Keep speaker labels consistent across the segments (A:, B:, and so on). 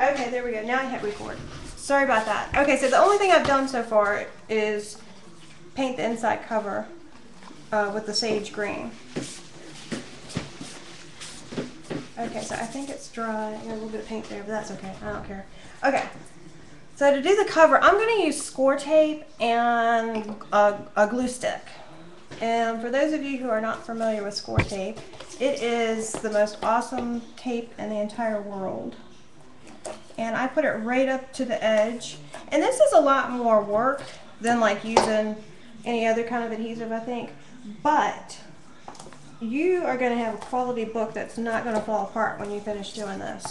A: Okay, there we go. Now I hit record. Sorry about that. Okay, so the only thing I've done so far is paint the inside cover with the sage green. Okay, so I think it's dry. I got a little bit of paint there, but that's okay. I don't care. Okay, so to do the cover, I'm going to use score tape and a glue stick. And for those of you who are not familiar with score tape, it is the most awesome tape in the entire world. And I put it right up to the edge. And this is a lot more work than like using any other kind of adhesive, I think. But you are going to have a quality book that's not going to fall apart when you finish doing this.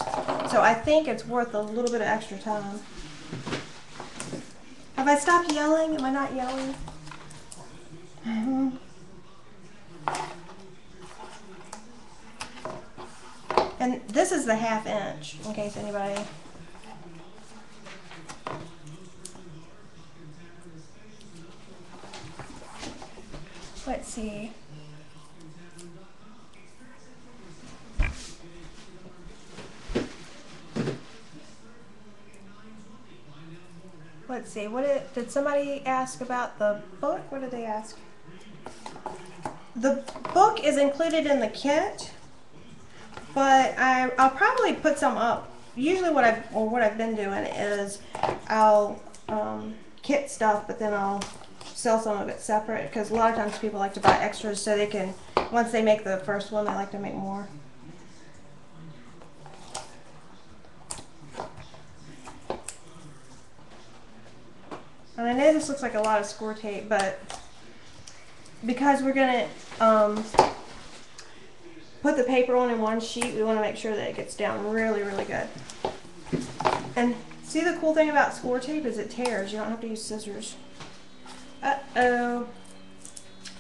A: So I think it's worth a little bit of extra time. Have I stopped yelling? Am I not yelling? And this is the 1/2 inch, in case anybody... Let's see. Let's see. Did somebody ask about the book? What did they ask? The book is included in the kit, but I'll probably put some up. Usually what I've been doing is I'll kit stuff, but then I'll sell some of it separate, because a lot of times people like to buy extras so they can, once they make the first one, they like to make more. And I know this looks like a lot of score tape, but because we're going to put the paper on in one sheet, we want to make sure that it gets down really, really good. And see, the cool thing about score tape is it tears. You don't have to use scissors. Uh-oh.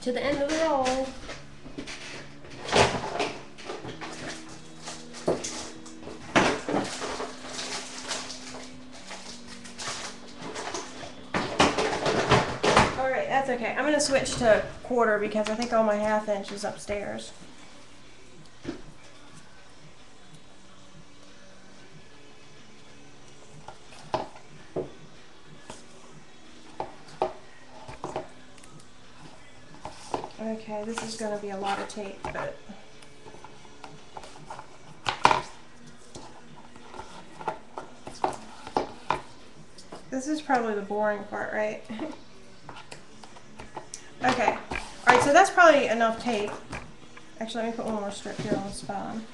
A: To the end of the roll. Alright, that's okay. I'm going to switch to 1/4 because I think all my 1/2 inch is upstairs. Okay, this is going to be a lot of tape, but this is probably the boring part, right? Okay, alright, so that's probably enough tape. Actually, let me put one more strip here on the spine.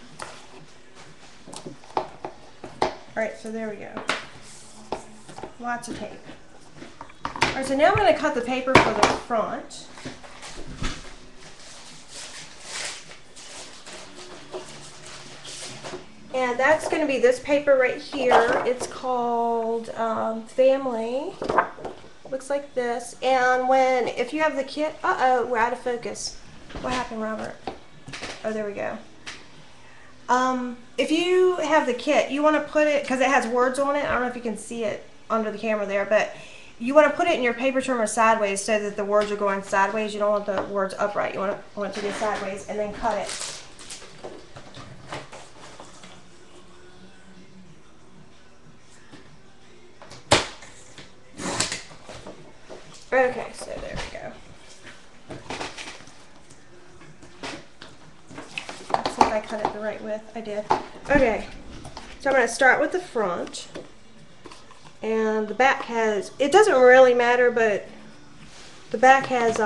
A: Alright, so there we go. Lots of tape. Alright, so now I'm going to cut the paper for the front. And that's going to be this paper right here. It's called Family. Looks like this. And if you have the kit, we're out of focus. What happened, Robert? Oh, there we go. If you have the kit, you want to put it, because it has words on it. I don't know if you can see it under the camera there, but you want to put it in your paper trimmer sideways so that the words are going sideways. You don't want the words upright. You want it to go sideways, and then cut it. Okay, so there we go. Let's see if I cut it the right width. I did. Okay, so I'm going to start with the front. And the back has, it doesn't really matter, but the back has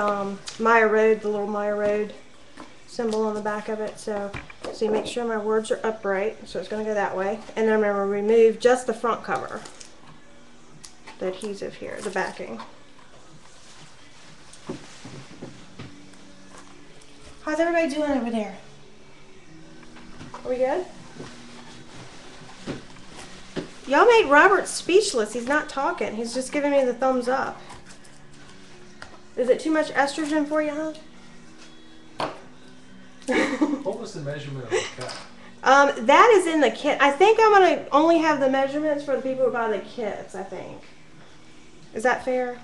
A: Maya Road, the little Maya Road symbol on the back of it. So you make sure my words are upright. So it's going to go that way. And then I'm going to remove just the front cover. The adhesive here, the backing. How's everybody doing over there? Are we good? Y'all made Robert speechless. He's not talking. He's just giving me the thumbs up. Is it too much estrogen for you, huh?
B: What was the measurement of the cut?
A: That is in the kit. I think I'm going to only have the measurements for the people who buy the kits, I think. Is that fair?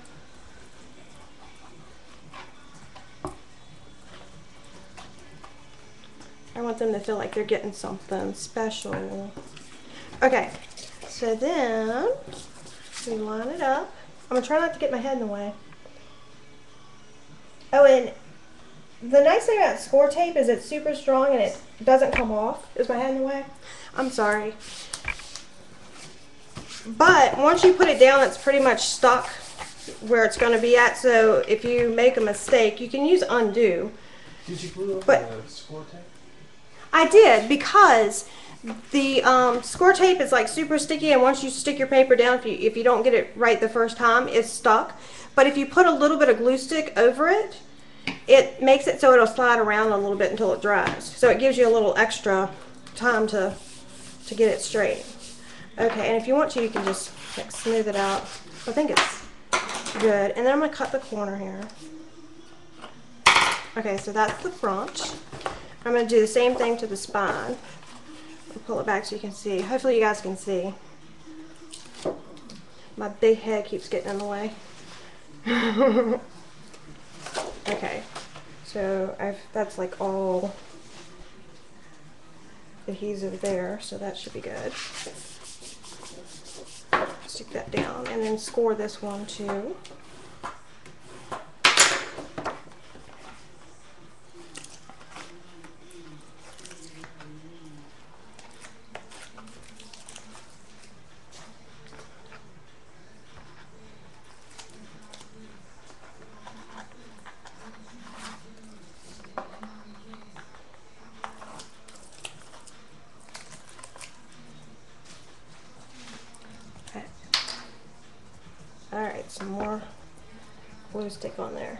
A: I want them to feel like they're getting something special. Okay, So then we line it up. I'm gonna try not to get my head in the way. Oh, and the nice thing about score tape is it's super strong and it doesn't come off. Is my head in the way? I'm sorry. But once you put it down, it's pretty much stuck where it's going to be at. So if you make a mistake, you can use undo.
B: Did you glue up
A: But-
B: the score tape?
A: I did, because the score tape is like super sticky, and once you stick your paper down, if you don't get it right the first time, it's stuck. But if you put a little bit of glue stick over it, it makes it so it'll slide around a little bit until it dries. So it gives you a little extra time to get it straight. Okay, and if you want to, you can just like, smooth it out. I think it's good. And then I'm going to cut the corner here. Okay, so that's the front. I'm going to do the same thing to the spine. I'll pull it back so you can see. Hopefully you guys can see. My big head keeps getting in the way. Okay, so that's like all adhesive there, so that should be good. Stick that down and then score this one too. Alright, some more glue stick on there.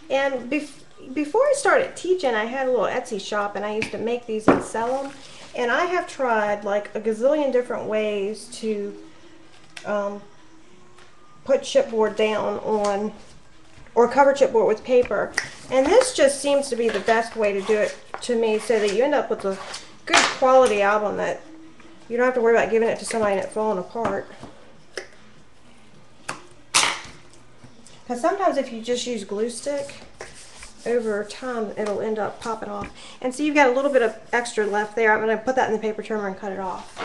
A: And before I started teaching, I had a little Etsy shop and I used to make these and sell them. And I have tried like a gazillion different ways to put chipboard down on, or cover chipboard with paper. And this just seems to be the best way to do it to me, so that you end up with a good quality album that you don't have to worry about giving it to somebody and it falling apart. Because sometimes if you just use glue stick, over time it'll end up popping off. And so you've got a little bit of extra left there. I'm going to put that in the paper trimmer and cut it off.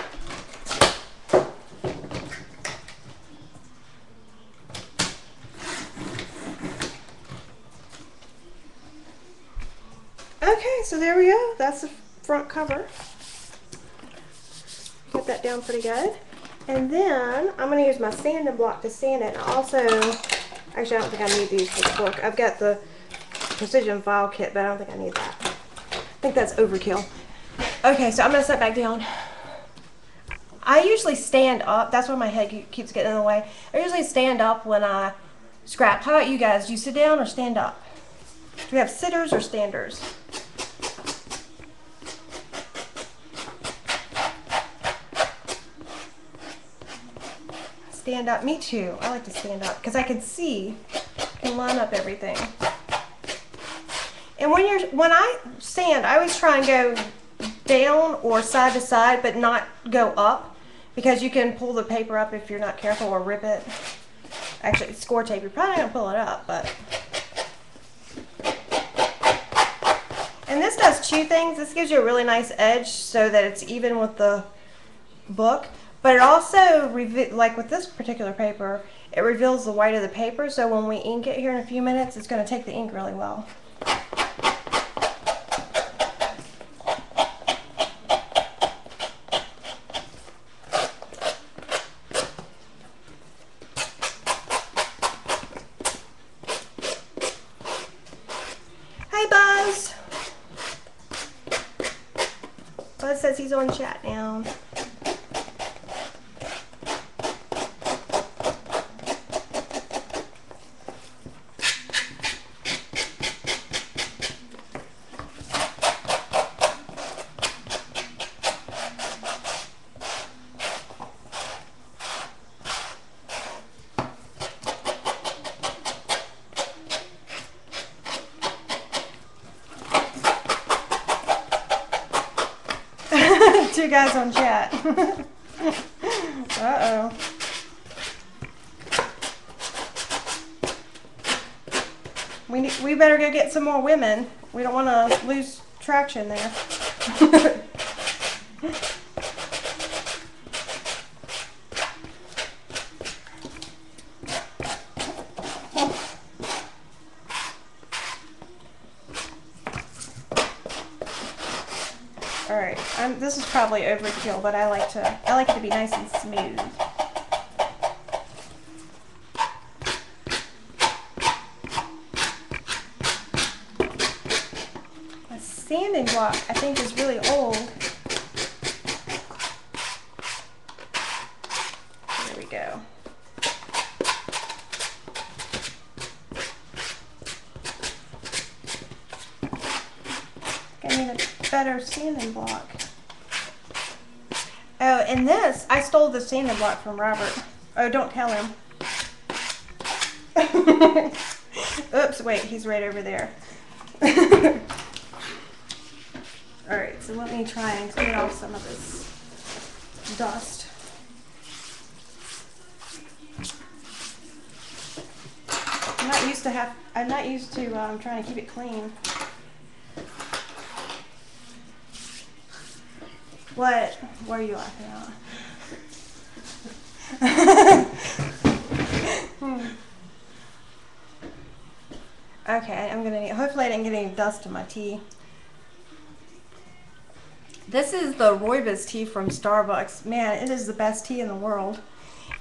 A: Okay, so there we go. That's the front cover. Get that down pretty good. And then I'm going to use my sanding block to sand it. And also, actually I don't think I need these for the book. I've got the Precision File Kit, but I don't think I need that. I think that's overkill. Okay, so I'm going to sit back down. I usually stand up. That's where my head keeps getting in the way. I usually stand up when I scrap. How about you guys? Do you sit down or stand up? Do we have sitters or standers? Stand up. Me too. I like to stand up because I can see, can line up everything. And when I sand, I always try and go down or side to side, but not go up, because you can pull the paper up if you're not careful, or rip it. Actually, it's score tape. You're probably not gonna pull it up, but. And this does two things. This gives you a really nice edge so that it's even with the book. But it also, like with this particular paper, it reveals the white of the paper. So when we ink it here in a few minutes, it's going to take the ink really well. Hey, Buzz. Buzz says he's on chat now. Two guys on chat. Uh-oh. We better go get some more women. We don't want to lose traction there. All right, this is probably overkill, but I like it to be nice and smooth. A sanding block, I think, is really old. There we go. I need a better sanding block. Oh, and this, I stole the sanding block from Robert. Oh, don't tell him. Oops, wait, he's right over there. Alright, so let me try and clean off some of this dust. I'm not used to trying to keep it clean. What are you laughing at? Okay, hopefully I didn't get any dust in my tea. This is the Rooibos tea from Starbucks. Man, it is the best tea in the world.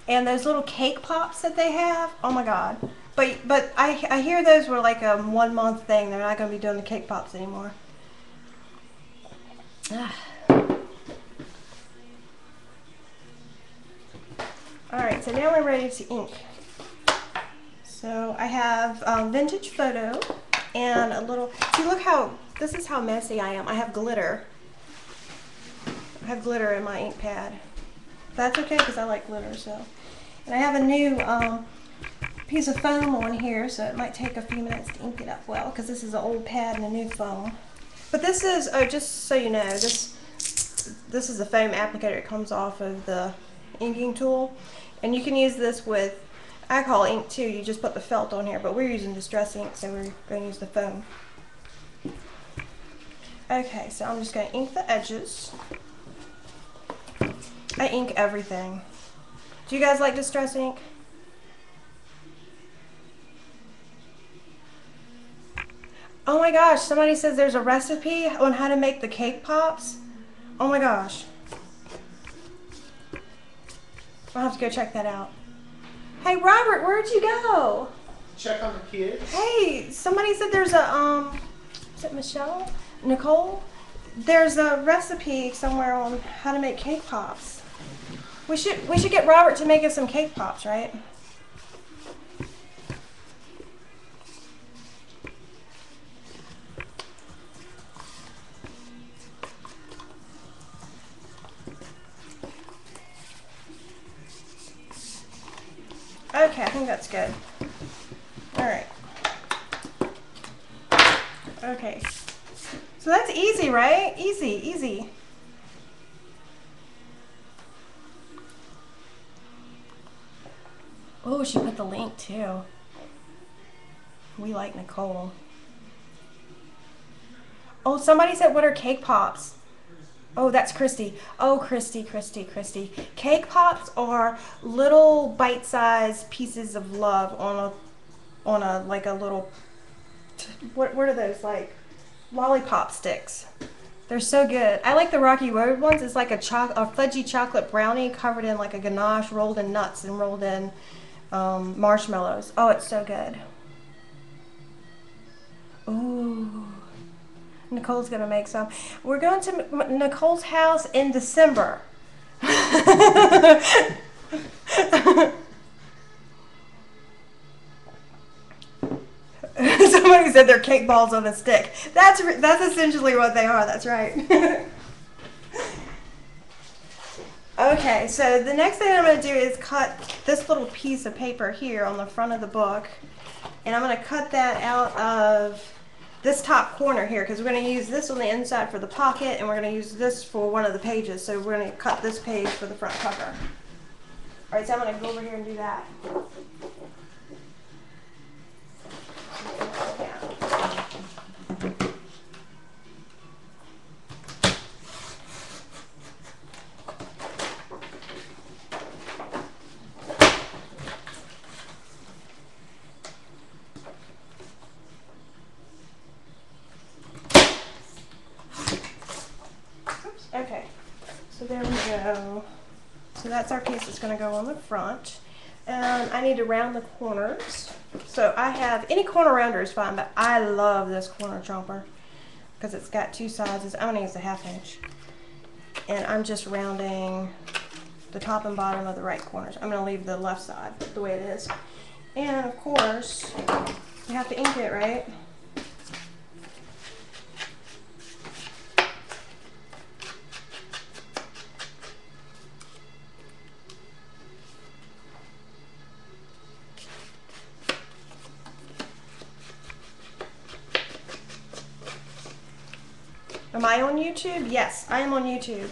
A: And those little cake pops that they have, oh my God. But I hear those were like a 1 month thing. They're not going to be doing the cake pops anymore. Alright, so now we're ready to ink. So I have vintage photo and a little, see, look how, this is how messy I am. I have glitter. I have glitter in my ink pad. That's okay because I like glitter, so. And I have a new piece of foam on here, so it might take a few minutes to ink it up well because this is an old pad and a new foam. But this is, oh, just so you know, this is a foam applicator. It comes off of the inking tool. And you can use this with alcohol ink too. You just put the felt on here, but we're using Distress ink, so we're going to use the foam. Okay, so I'm just going to ink the edges. I ink everything. Do you guys like Distress ink? Oh my gosh, somebody says there's a recipe on how to make the cake pops. Oh my gosh. I'll have to go check that out. Hey Robert, where'd you go?
B: Check on the kids.
A: Hey, somebody said there's a, is it Michelle? Nicole? There's a recipe somewhere on how to make cake pops. We should get Robert to make us some cake pops, right? Okay, I think that's good. Alright. Okay. So that's easy, right? Easy, easy. Oh, she put the link too. We like Nicole. Oh, somebody said, what are cake pops? Oh, that's Christy. Oh, Christy. Cake pops are little bite-sized pieces of love on a like a little, what are those, like lollipop sticks. They're so good. I like the Rocky Road ones. It's like a fudgy chocolate brownie covered in like a ganache, rolled in nuts and rolled in marshmallows. Oh, it's so good. Ooh. Nicole's gonna make some. We're going to Nicole's house in December. Somebody said they're cake balls on a stick. That's essentially what they are. That's right. Okay, so the next thing I'm going to do is cut this little piece of paper here on the front of the book, and I'm going to cut that out of this top corner here because we're going to use this on the inside for the pocket, and we're going to use this for one of the pages. So we're going to cut this page for the front cover. All right, so I'm going to go over here and do that. Okay, so there we go. So that's our piece that's going to go on the front. And I need to round the corners. So I have, any corner rounder is fine, but I love this corner chomper because it's got two sides. I'm going to use a 1/2 inch. And I'm just rounding the top and bottom of the right corners. I'm going to leave the left side the way it is. And of course, you have to ink it, right? Am I on YouTube? Yes, I am on YouTube.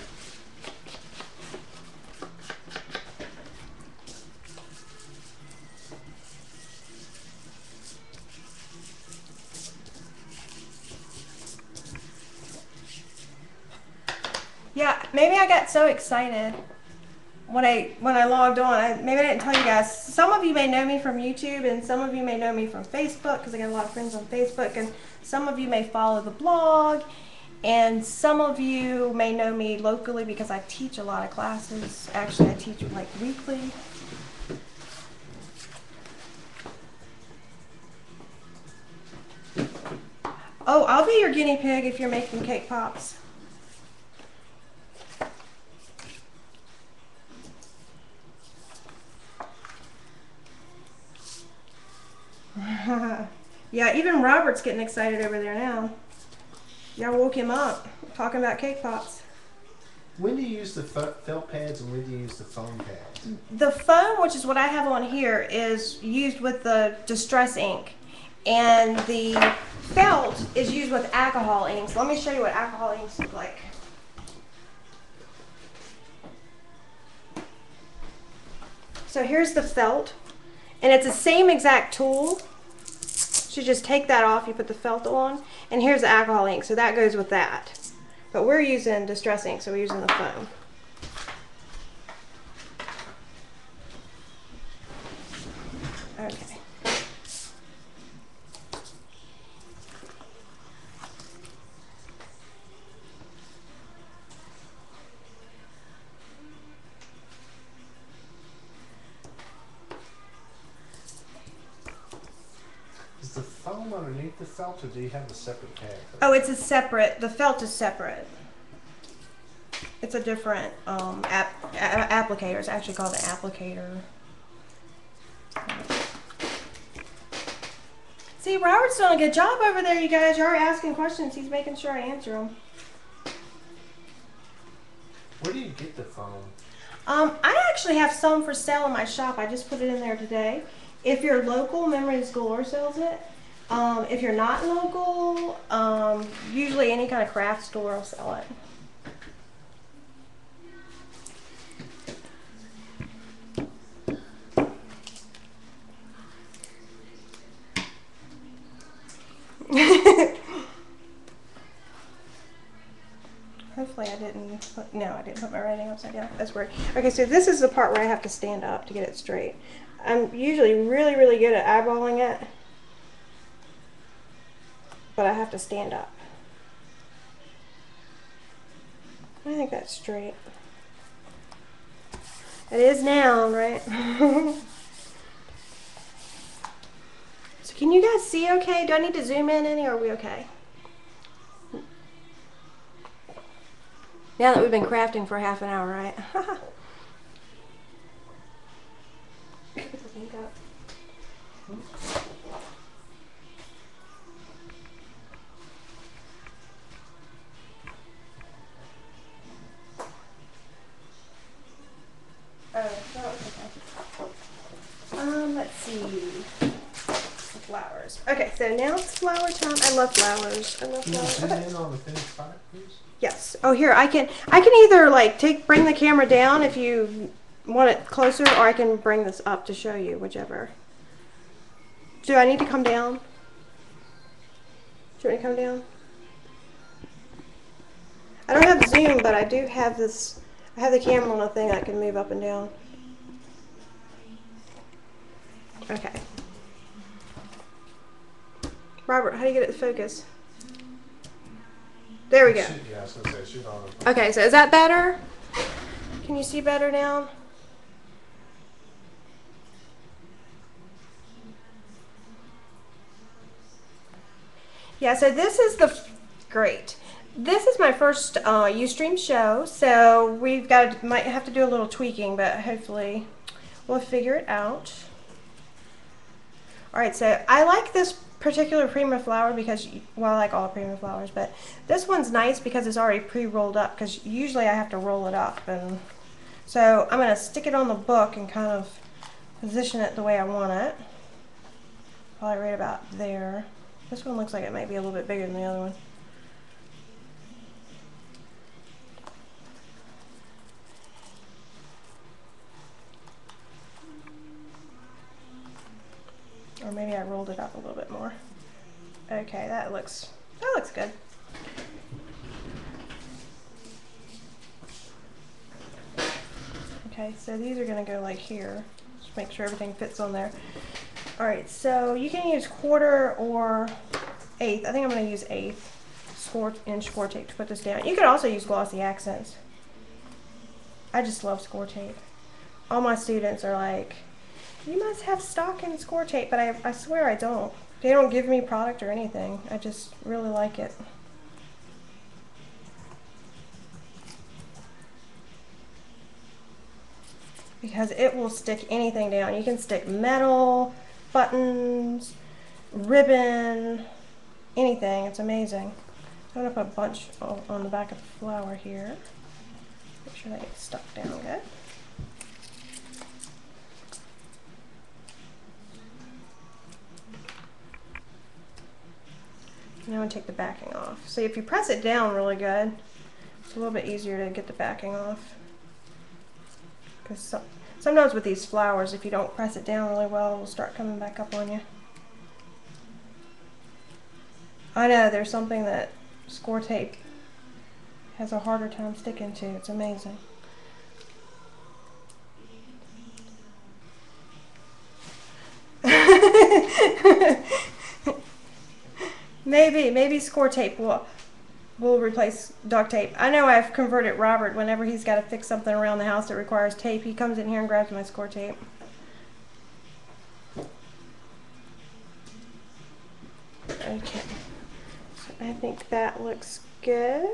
A: Yeah, maybe I got so excited when I logged on. Maybe I didn't tell you guys. Some of you may know me from YouTube, and some of you may know me from Facebook because I got a lot of friends on Facebook, and some of you may follow the blog. And some of you may know me locally because I teach a lot of classes. Actually, I teach like weekly. Oh, I'll be your guinea pig if you're making cake pops. Yeah, even Robert's getting excited over there now. Y'all woke him up talking about cake pops.
B: When do you use the felt pads and when do you use the foam pads?
A: The foam, which is what I have on here, is used with the Distress ink. And the felt is used with alcohol inks. Let me show you what alcohol inks look like. So here's the felt. And it's the same exact tool. So you just take that off, you put the felt on, and here's the alcohol ink, so that goes with that. But we're using Distress ink, so we're using the foam. Okay.
B: Is the foam underneath the felt or do you have a separate pad?
A: Oh, it's a separate, the felt is separate. It's a different applicator. It's actually called an applicator. See, Robert's doing a good job over there, you guys. You're asking questions. He's making sure I answer them.
B: Where do you get the foam?
A: I actually have some for sale in my shop. I just put it in there today. If you're local, Memories Galore sells it. If you're not local, usually any kind of craft store will sell it. Hopefully I didn't put, no, I didn't put my writing upside down. That's weird. Okay, so this is the part where I have to stand up to get it straight. I'm usually really, really good at eyeballing it, but I have to stand up. I think that's straight. It is now, right? So can you guys see okay? Do I need to zoom in any or are we okay? Now that we've been crafting for half an hour, right? Let's see. Flowers. Okay, so now it's flower time. I love flowers. I love
B: Can you
A: flowers.
B: zoom
A: Okay.
B: in on the finished product, please?
A: Yes. Oh, here I can either like bring the camera down if you want it closer, or I can bring this up to show you, whichever. Do I need to come down? Do you want me to come down? I don't have zoom, but I do have this. I have the camera on a thing I can move up and down. Okay. Robert, how do you get it to focus? There we go.
B: Yeah, I was gonna say shoot on.
A: Okay, so is that better? Can you see better now? Yeah, so this is great. This is my first Ustream show, so might have to do a little tweaking, but hopefully we'll figure it out. All right, so I like this particular Prima flower because, well, I like all Prima flowers, but this one's nice because it's already pre-rolled up, because usually I have to roll it up. And so I'm gonna stick it on the book and kind of position it the way I want it. Probably right about there. This one looks like it might be a little bit bigger than the other one. Or maybe I rolled it up a little bit more. Okay, that looks good. Okay, so these are gonna go like here. Just make sure everything fits on there. All right, so you can use 1/4 or 1/8. I think I'm gonna use 1/8 inch score tape to put this down. You could also use glossy accents. I just love score tape. All my students are like, you must have stock in score tape, but I swear I don't. They don't give me product or anything. I just really like it. Because it will stick anything down. You can stick metal, buttons, ribbon, anything. It's amazing. I'm going to put a bunch on the back of the flower here. Make sure they get stuck down good. Now I'm going to take the backing off. So if you press it down really good, it's a little bit easier to get the backing off. Because sometimes with these flowers, if you don't press it down really well, it will start coming back up on you. I know, there's something that score tape has a harder time sticking to. It's amazing. Maybe score tape will replace duct tape. I know I've converted Robert whenever he's got to fix something around the house that requires tape. He comes in here and grabs my score tape. Okay, so I think that looks good.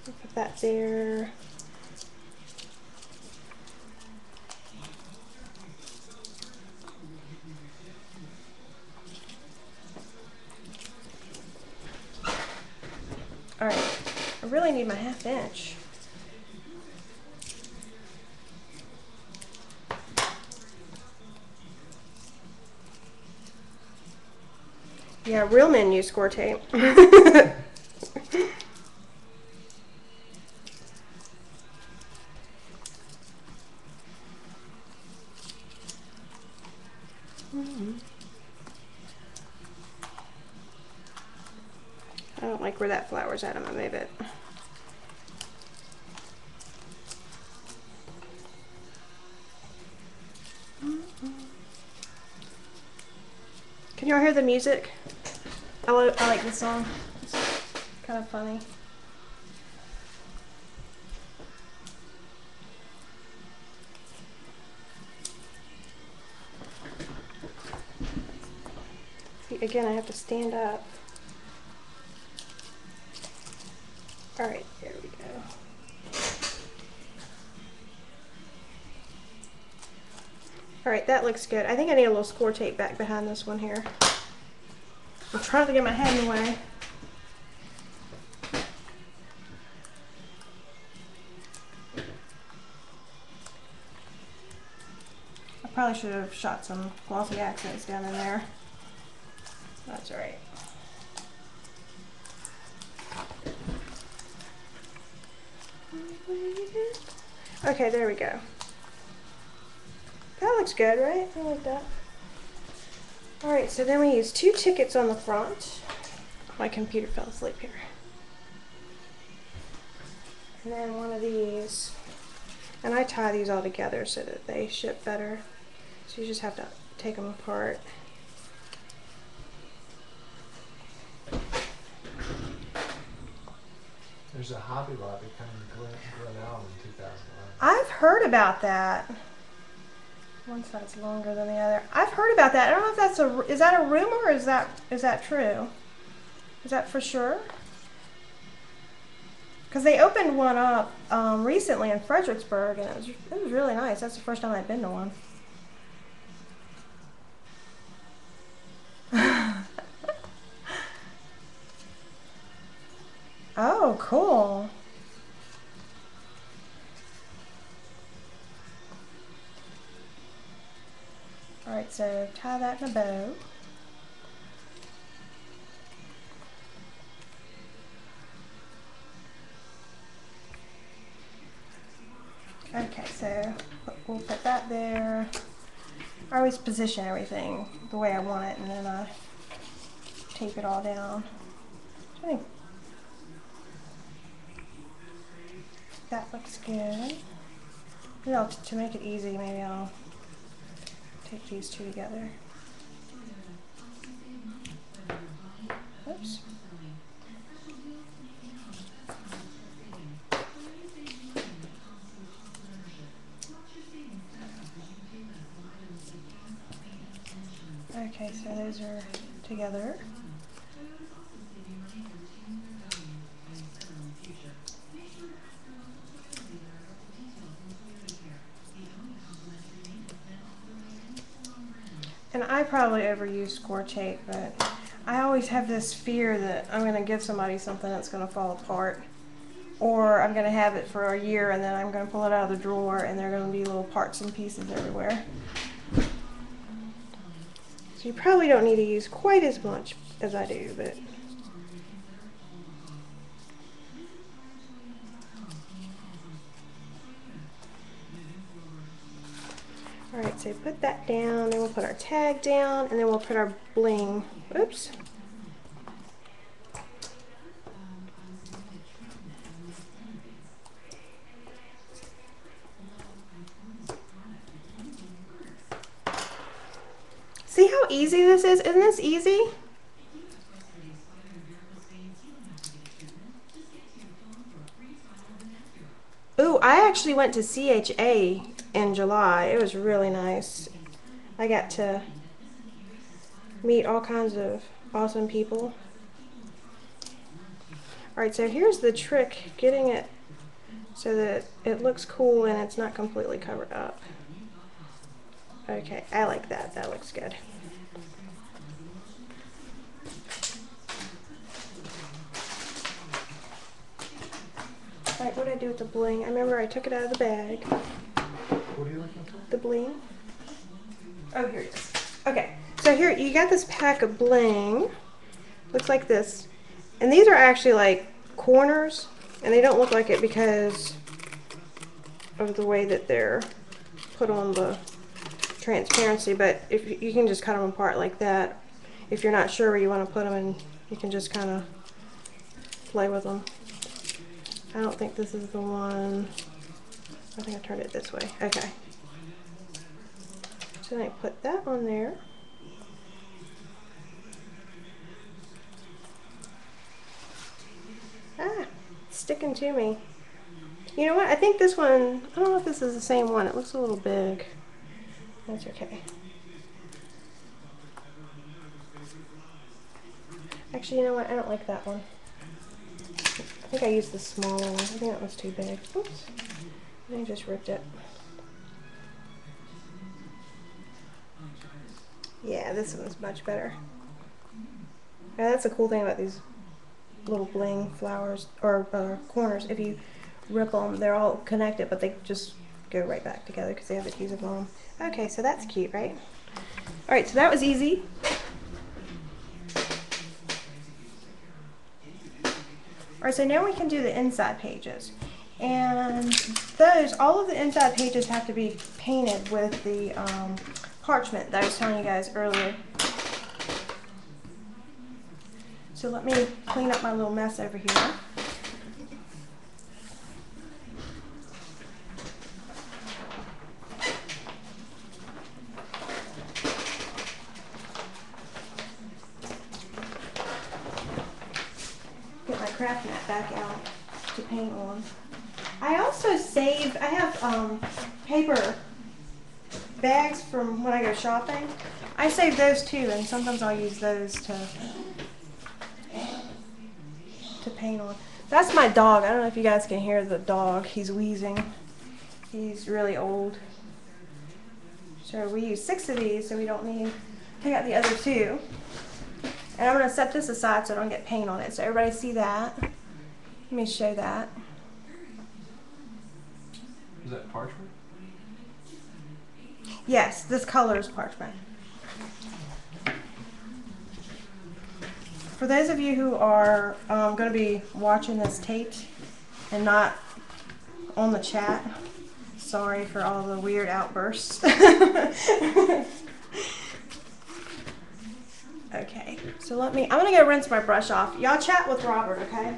A: I'll put that there. All right, I really need my 1/2 inch. Yeah, real men use score tape. I don't like where that flower's at. I'm gonna move it. Can y'all hear the music? I like this song. It's kind of funny. See, again, I have to stand up. All right, there we go. All right, that looks good. I think I need a little score tape back behind this one here. I'm trying to get my head in the way. I probably should have shot some glossy accents down in there. That's all right. Okay, there we go. That looks good, right? I like that. Alright, so then we use 2 tickets on the front. My computer fell asleep here. And then one of these. And I tie these all together so that they ship better. So you just have to take them apart.
B: There's a Hobby Lobby coming to Glen Allen in 2011.
A: I've heard about that. One side's longer than the other. I've heard about that. I don't know if that's is that a rumor or is that true? Is that for sure? Because they opened one up recently in Fredericksburg, and it was really nice. That's the first time I'd been to one. Oh, cool. Alright, so tie that in a bow. Okay, so we'll put that there. I always position everything the way I want it, and then I tape it all down. I think that looks good. Maybe to make it easy, maybe I'll take these two together. Oops. Okay, so those are together. And I probably overuse score tape, but I always have this fear that I'm going to give somebody something that's going to fall apart. Or I'm going to have it for a year and then I'm going to pull it out of the drawer and there are going to be little parts and pieces everywhere. So you probably don't need to use quite as much as I do, but... Alright, so put that down, then we'll put our tag down, and then we'll put our bling. Oops. See how easy this is? Isn't this easy? Ooh, I actually went to CHA in July. It was really nice. I got to meet all kinds of awesome people. Alright, so here's the trick, getting it so that it looks cool and it's not completely covered up. Okay, I like that. That looks good. Alright, what did I do with the bling? I remember I took it out of the bag.
B: What are you looking for?
A: The bling. Oh, here it is. Okay, so here you got this pack of bling. Looks like this. And these are actually like corners, and they don't look like it because of the way that they're put on the transparency, but if you can just cut them apart like that. If you're not sure where you want to put them, and you can just kind of play with them. I don't think this is the one. I think I turned it this way. Okay. So then I put that on there. Ah, it's sticking to me. You know what? I think this one, I don't know if this is the same one. It looks a little big. That's okay. Actually, you know what? I don't like that one. I think I used the smaller one. I think that was too big. Oops. I think I just ripped it. Yeah, this one's much better. Yeah, that's the cool thing about these little bling flowers or corners. If you rip them, they're all connected, but they just go right back together because they have adhesive on them. Okay, so that's cute, right? All right, so that was easy. All right, so now we can do the inside pages. And those, all of the inside pages have to be painted with the parchment that I was telling you guys earlier. So let me clean up my little mess over here. Get my craft mat back out. to paint on. I also save, I have paper bags from when I go shopping. I save those too, and sometimes I'll use those to paint on. That's my dog. I don't know if you guys can hear the dog. He's wheezing. He's really old. So we use 6 of these, so we don't need to take out the other 2. And I'm going to set this aside so I don't get paint on it. So everybody see that? Let me show that.
B: Is that parchment?
A: Yes, this color is parchment. For those of you who are going to be watching this taped and not on the chat, sorry for all the weird outbursts. Okay, so I'm going to go rinse my brush off. Y'all chat with Robert, okay?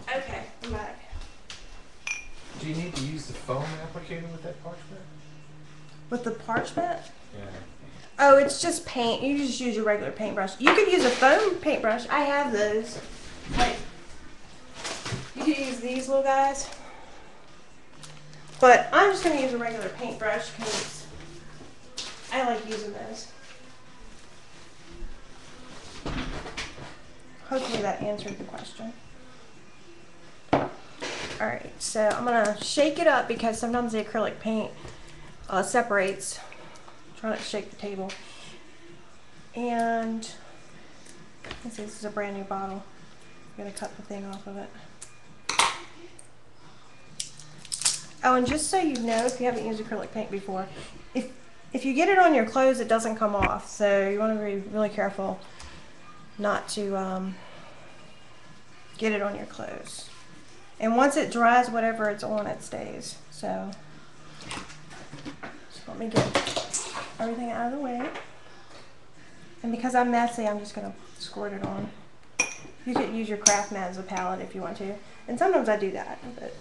A: Okay, I'm back.
B: Do you need to use the foam applicator with that parchment?
A: With the parchment?
B: Yeah.
A: Oh, it's just paint. You just use your regular paintbrush. You could use a foam paintbrush. I have those. Like, you could use these little guys. But I'm just going to use a regular paintbrush because I like using those. Hopefully that answered the question. Alright, so I'm going to shake it up because sometimes the acrylic paint separates. Try not to shake the table. And this is a brand new bottle. I'm going to cut the thing off of it. Oh, and just so you know, if you haven't used acrylic paint before, if you get it on your clothes, it doesn't come off. So you want to be really careful not to get it on your clothes. And once it dries, whatever it's on, it stays. So let me get everything out of the way. And because I'm messy, I'm just going to squirt it on. You could use your craft mat as a palette if you want to. And sometimes I do that. But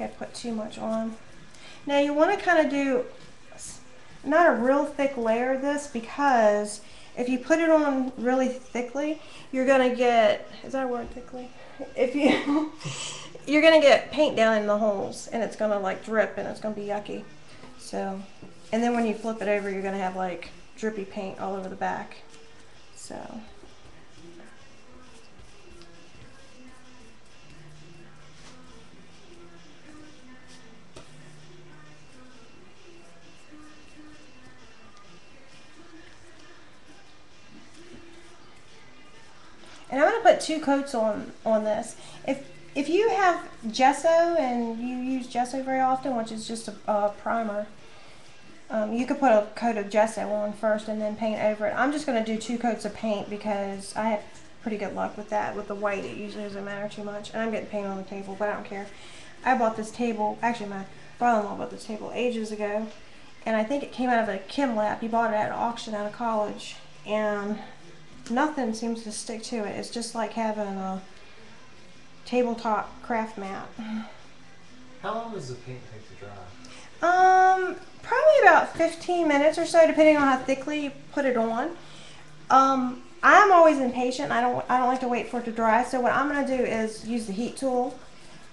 A: I put too much on. Now you want to kind of do not a real thick layer of this, because if you put it on really thickly, you're going to get, is that a word, thickly? If you, you're going to get paint down in the holes, and it's going to like drip, and it's going to be yucky. So, and then when you flip it over, you're going to have like drippy paint all over the back. So. And I'm going to put 2 coats on this. If you have gesso and you use gesso very often, which is just a primer, you could put a coat of gesso on first and then paint over it. I'm just going to do 2 coats of paint because I have pretty good luck with that. With the white, it usually doesn't matter too much. And I'm getting paint on the table, but I don't care. I bought this table, actually my brother-in-law bought this table ages ago, and I think it came out of a chem lab. He bought it at an auction out of college, and nothing seems to stick to it. It's just like having a tabletop craft mat.
B: How long does the paint take to dry?
A: Probably about 15 minutes or so, depending on how thickly you put it on. I'm always impatient. I don't like to wait for it to dry. So what I'm going to do is use the heat tool.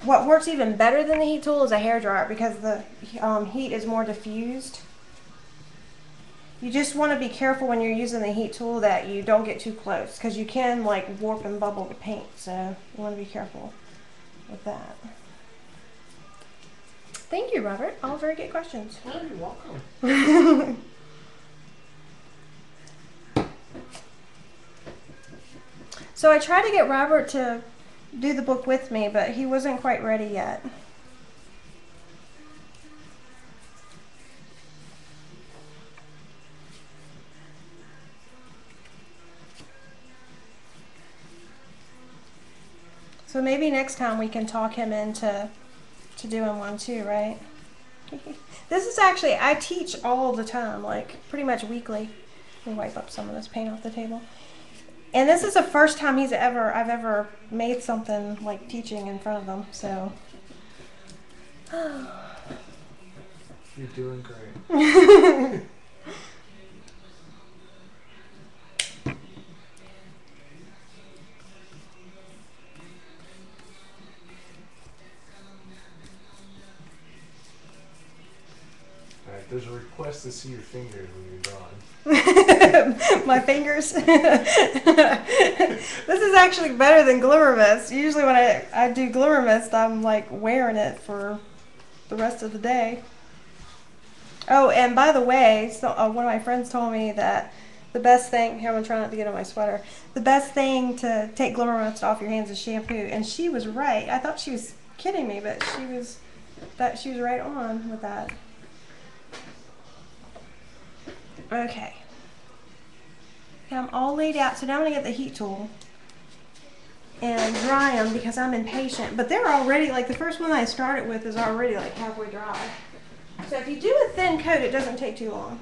A: What works even better than the heat tool is a hairdryer, because the heat is more diffused. You just want to be careful when you're using the heat tool that you don't get too close, because you can like warp and bubble the paint, so you want to be careful with that. Thank you, Robert. All very good questions.
B: Oh, you're welcome.
A: So I tried to get Robert to do the book with me, but he wasn't quite ready yet. So maybe next time we can talk him into doing one too, right? This is actually, I teach all the time, like pretty much weekly. Let me wipe up some of this paint off the table. And this is the first time I've ever made something like teaching in front of them, so.
B: You're doing great. Alright, there's a request to see your fingers when you're drawing.
A: My fingers. This is actually better than Glimmer Mist. Usually when I do Glimmer Mist, I'm like wearing it for the rest of the day. Oh, and by the way, so, one of my friends told me that the best thing, here I'm going to try not to get on my sweater, the best thing to take Glimmer Mist off your hands is shampoo. And she was right. I thought she was kidding me, but she was right on with that. Okay. I'm all laid out, so now I'm going to get the heat tool and dry them because I'm impatient. But they're already, like the first one I started with is already like halfway dry. So if you do a thin coat, it doesn't take too long.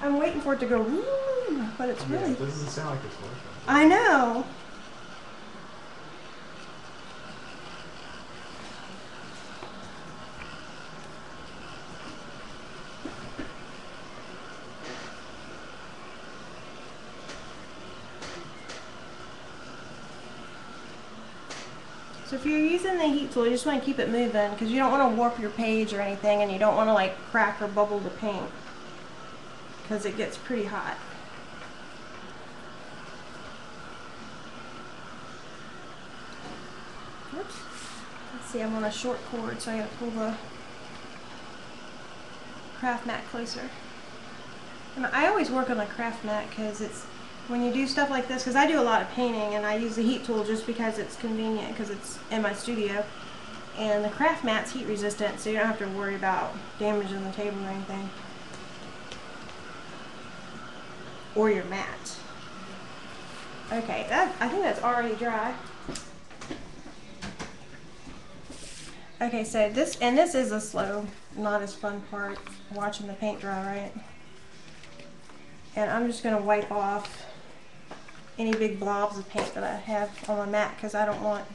A: I'm waiting for it to go, but it's really.
B: It doesn't sound like it's working.
A: I know. So if you're using the heat tool, you just want to keep it moving because you don't want to warp your page or anything, and you don't want to like crack or bubble the paint because it gets pretty hot. Oops. Let's see, I'm on a short cord, so I gotta pull the craft mat closer. And I always work on a craft mat because it's when you do stuff like this, because I do a lot of painting and I use the heat tool just because it's convenient because it's in my studio. And the craft mat's heat resistant, so you don't have to worry about damaging the table or anything. Or your mat. Okay, I think that's already dry. Okay, so this is a slow, not as fun part, watching the paint dry, right? And I'm just gonna wipe off any big blobs of paint that I have on my mat because I don't want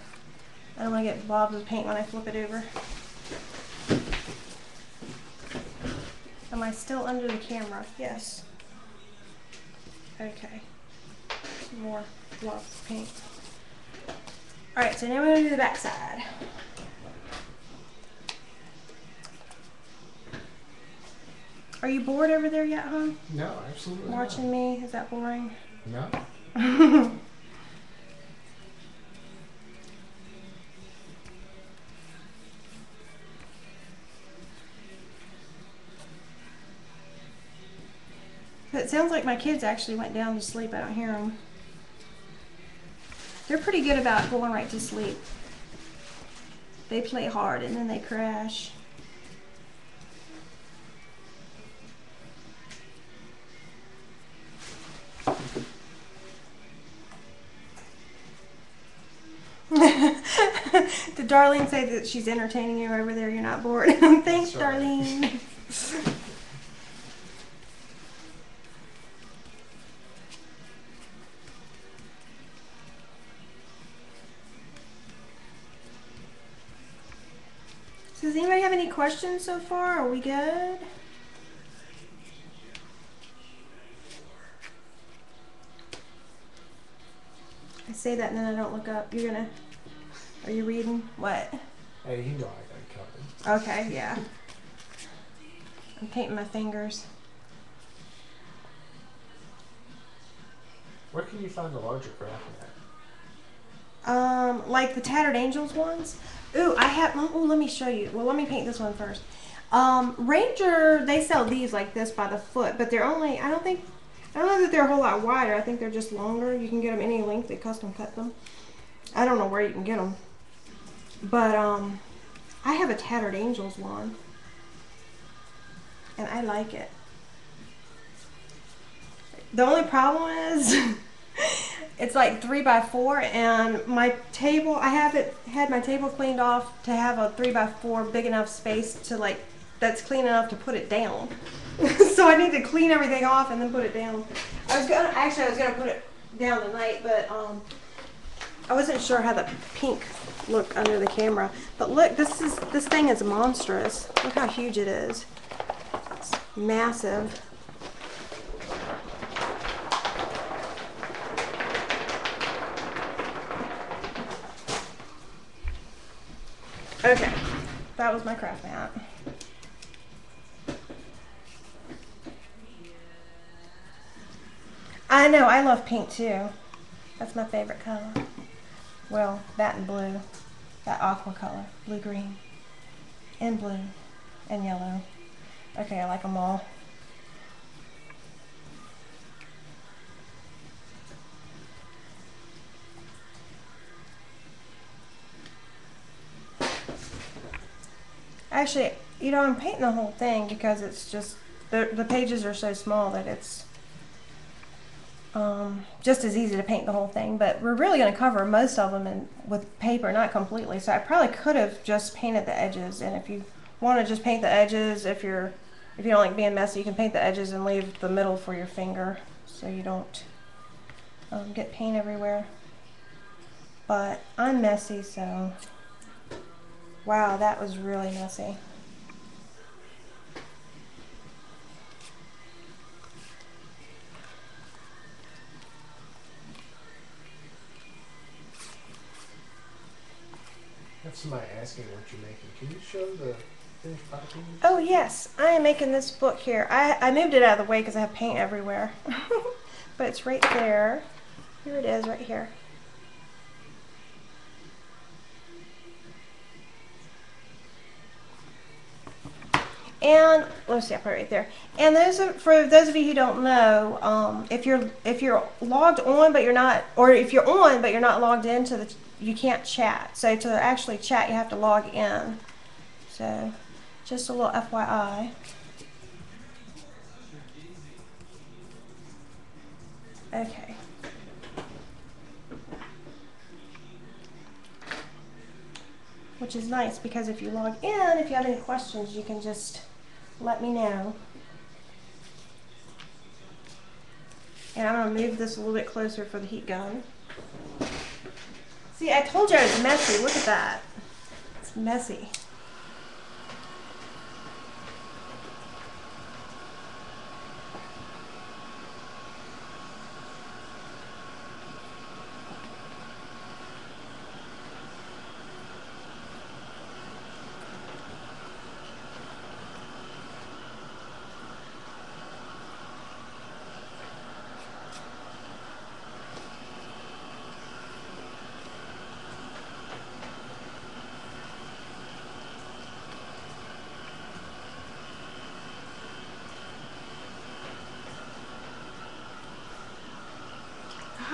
A: to get blobs of paint when I flip it over. Am I still under the camera? Yes. Okay. Some more blobs of paint. Alright, so now we're going to do the back side. Are you bored over there yet, hon?
B: No, absolutely
A: Watching me? Is that boring?
B: No.
A: It sounds like my kids actually went down to sleep. I don't hear them. They're pretty good about going right to sleep. They play hard and then they crash. Did Darlene say that she's entertaining you over there? You're not bored? Thanks, Darlene. So does anybody have any questions so far? Are we good? I say that and then I don't look up. Are you reading? What?
B: Hey, you know I got it covered.
A: Okay, yeah. I'm painting my fingers.
B: Where can you find the larger craft mat?
A: Like the Tattered Angels ones. Ooh, I have, oh, let me show you. Well, let me paint this one first. Ranger, they sell these like this by the foot, but they're only, I don't know that they're a whole lot wider. I think they're just longer. You can get them any length. They custom cut them. I don't know where you can get them. But, I have a Tattered Angels one. And I like it. The only problem is, It's like 3x4, and my table, I had my table cleaned off to have a 3x4 big enough space to like, that's clean enough to put it down. So I need to clean everything off and then put it down. I was gonna put it down tonight, but I wasn't sure how the pink looked under the camera. But look, this thing is monstrous. Look how huge it is. It's massive. Okay, that was my craft mat. I know, I love pink too. That's my favorite color. Well, that and blue. That aqua color. Blue-green. And blue. And yellow. Okay, I like them all. Actually, you know, I'm painting the whole thing because it's just, the pages are so small that it's just as easy to paint the whole thing. But we're really going to cover most of them with paper, not completely. So I probably could have just painted the edges. And if you want to just paint the edges, if you don't like being messy, you can paint the edges and leave the middle for your finger so you don't get paint everywhere. But I'm messy, so wow, that was really messy.
B: Have somebody asking what you're making. Can you show the finished product?
A: Oh yes, I am making this book here. I moved it out of the way because I have paint everywhere. But it's right there. Here it is, right here. And let's see, I put it right there. And for those of you who don't know, if you're logged on but you're not, or if you're on but you're not logged into the, you can't chat. So to actually chat, you have to log in. So just a little FYI. Okay. Which is nice because if you log in, if you have any questions, you can just let me know. And I'm going to move this a little bit closer for the heat gun. See, I told you I was messy. Look at that. It's messy.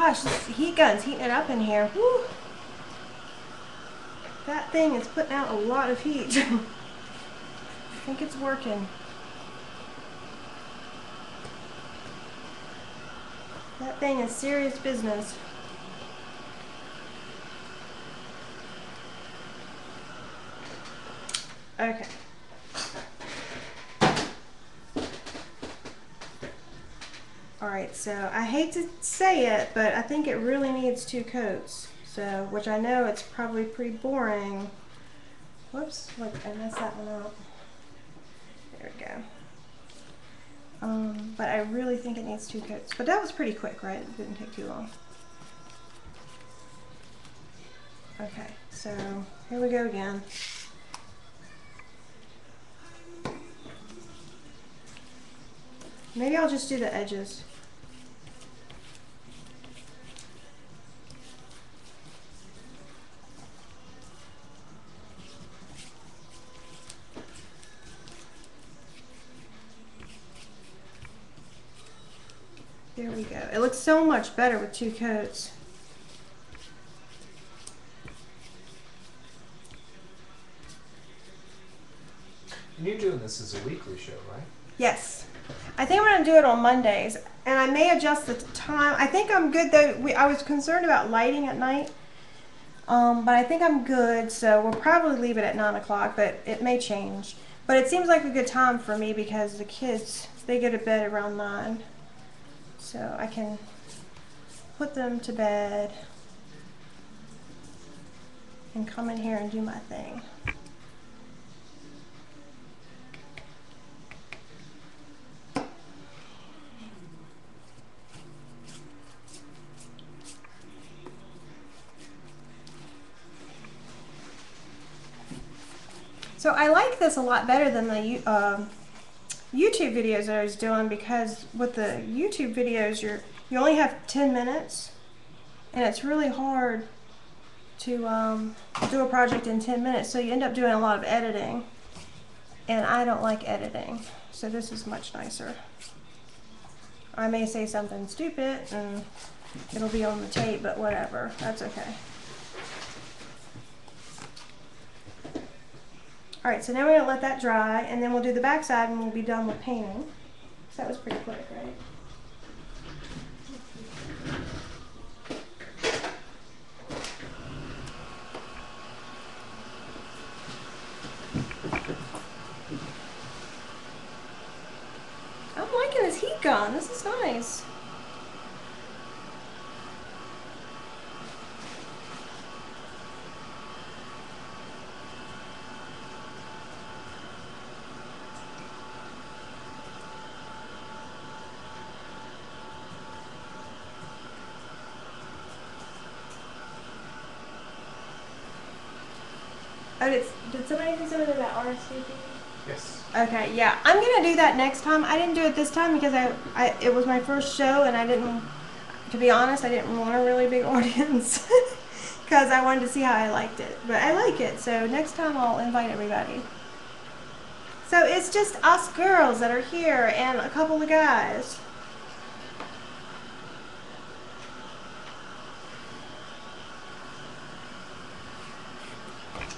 A: Gosh, this heat gun's heating it up in here. Whew. That thing is putting out a lot of heat. I think it's working. That thing is serious business. Okay. Alright, so I hate to say it, but I think it really needs 2 coats. So, which I know it's probably pretty boring. Whoops, look, I messed that one up. There we go. But I really think it needs 2 coats. But that was pretty quick, right? It didn't take too long. Okay, so here we go again. Maybe I'll just do the edges. There we go. It looks so much better with 2 coats.
B: And you're doing this as a weekly show, right?
A: Yes. I think what I'm do it on Mondays, and I may adjust the time. I think I'm good though. I was concerned about lighting at night, but I think I'm good. So we'll probably leave it at 9 o'clock, but it may change. But it seems like a good time for me because the kids, they go to bed around 9, so I can put them to bed and come in here and do my thing. So I like this a lot better than the YouTube videos that I was doing, because with the YouTube videos you only have 10 minutes, and it's really hard to do a project in 10 minutes, so you end up doing a lot of editing, and I don't like editing, so this is much nicer. I may say something stupid and it'll be on the tape, but whatever, that's okay. Alright, so now we're going to let that dry, and then we'll do the back side and we'll be done with painting. So that was pretty quick, right? I'm liking this heat gun. This is nice. Oh, did somebody say something about RSVP?
B: Yes.
A: Okay, yeah, I'm gonna do that next time. I didn't do it this time because it was my first show, and I didn't, to be honest, I didn't want a really big audience because I wanted to see how I liked it. But I like it, so next time I'll invite everybody. So it's just us girls that are here and a couple of guys.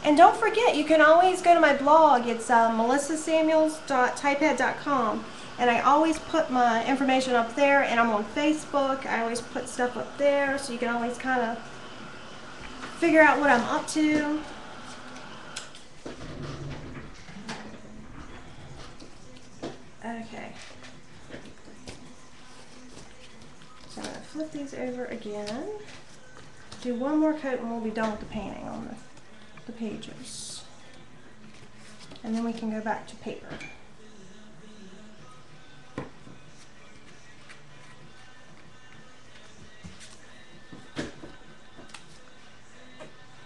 A: And don't forget, you can always go to my blog. It's melissasamuels.typepad.com, and I always put my information up there, and I'm on Facebook. I always put stuff up there, so you can always kind of figure out what I'm up to. Okay. So I'm going to flip these over again. Do one more coat and we'll be done with the painting on the pages, and then we can go back to paper.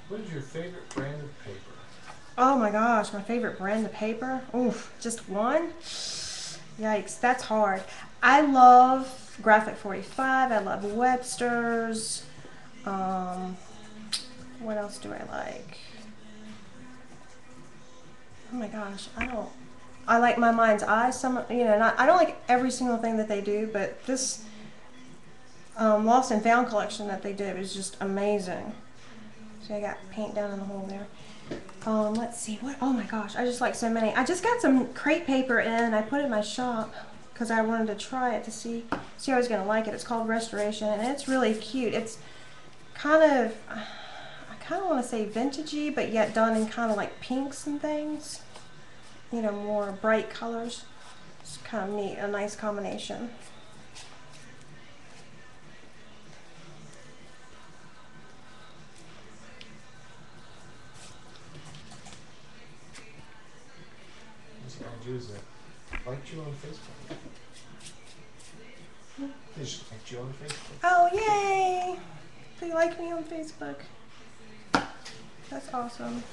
B: What is your favorite brand of paper?
A: Oh my gosh, my favorite brand of paper? Oof, just one? Yikes, that's hard. I love Graphic 45, I love Webster's. What else do I like? Oh my gosh, I like My Mind's Eye. I don't like every single thing that they do, but this Lost and Found collection that they did is just amazing. So I got paint down in the hole there. Let's see, oh my gosh, I just like so many. I just got some crepe paper in, I put it in my shop because I wanted to try it to see how I was going to like it. It's called Restoration, and it's really cute. It's kind of, I kind of want to say vintagey, but yet done in kind of like pinks and things. You know, more bright colors. It's kind of neat, a nice combination.
B: Liked you on Facebook. They just liked you on Facebook.
A: Oh, yay! They like me on Facebook. That's awesome.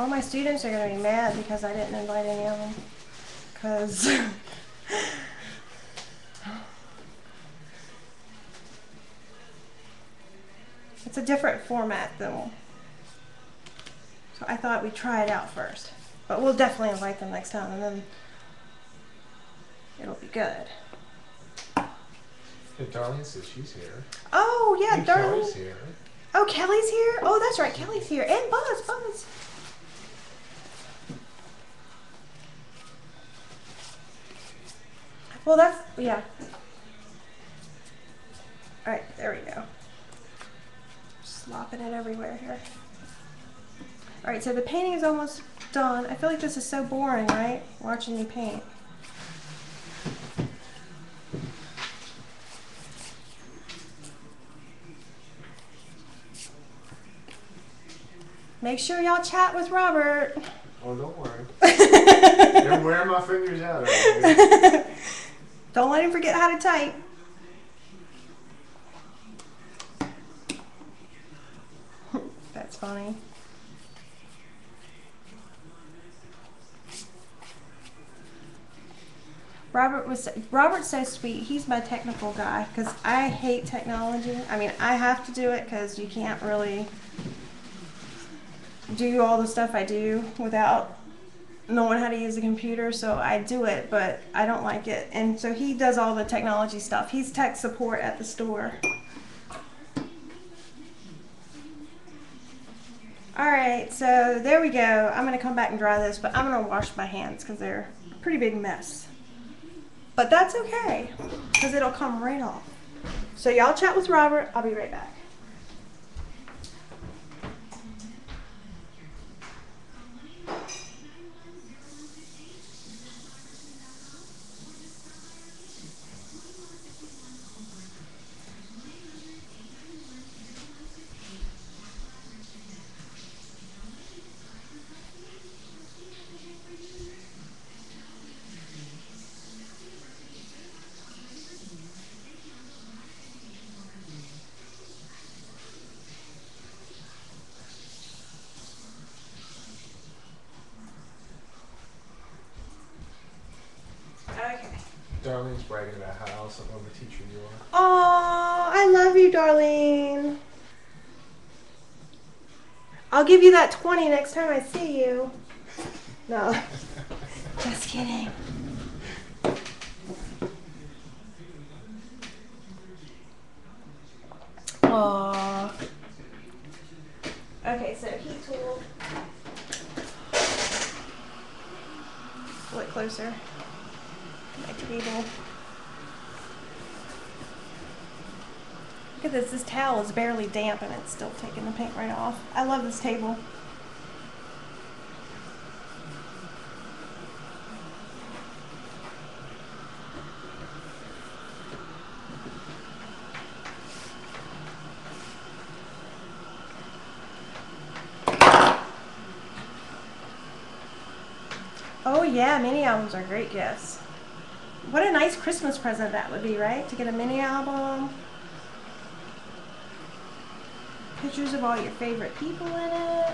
A: All my students are going to be mad because I didn't invite any of them. Because it's a different format than, so I thought we'd try it out first. But we'll definitely invite them next time, and then it'll be good.
B: Yeah, Darlene says she's here.
A: Oh, yeah,
B: And
A: Darlene.
B: Kelly's here.
A: Oh, Kelly's here? Oh, that's right, Kelly's here. And Buzz. Well, that's, yeah. Alright, there we go. Slopping it everywhere here. Alright, so the painting is almost done. I feel like this is so boring, right? Watching you paint. Make sure y'all chat with Robert.
B: Oh, don't worry. They're wearing my fingers out already.
A: Don't let him forget how to type. That's funny. Robert's so sweet. He's my technical guy because I hate technology. I mean, I have to do it because you can't really do all the stuff I do without knowing how to use a computer, so I do it, but I don't like it. And so he does all the technology stuff. He's tech support at the store. Alright, so there we go. I'm going to come back and dry this, but I'm going to wash my hands because they're a pretty big mess. But that's okay, because it'll come right off. So y'all chat with Robert. I'll be right back. Okay.
B: Darlene's bragging about how awesome of a teacher you are.
A: Oh, I love you, Darlene. I'll give you that 20 next time I see you. No, just kidding. Aww. Okay, so heat tool. Look closer. My table. Look at this. This towel is barely damp and it's still taking the paint right off. I love this table. Oh yeah, mini albums are great gifts. What a nice Christmas present that would be, right? To get a mini album. Pictures of all your favorite people in it.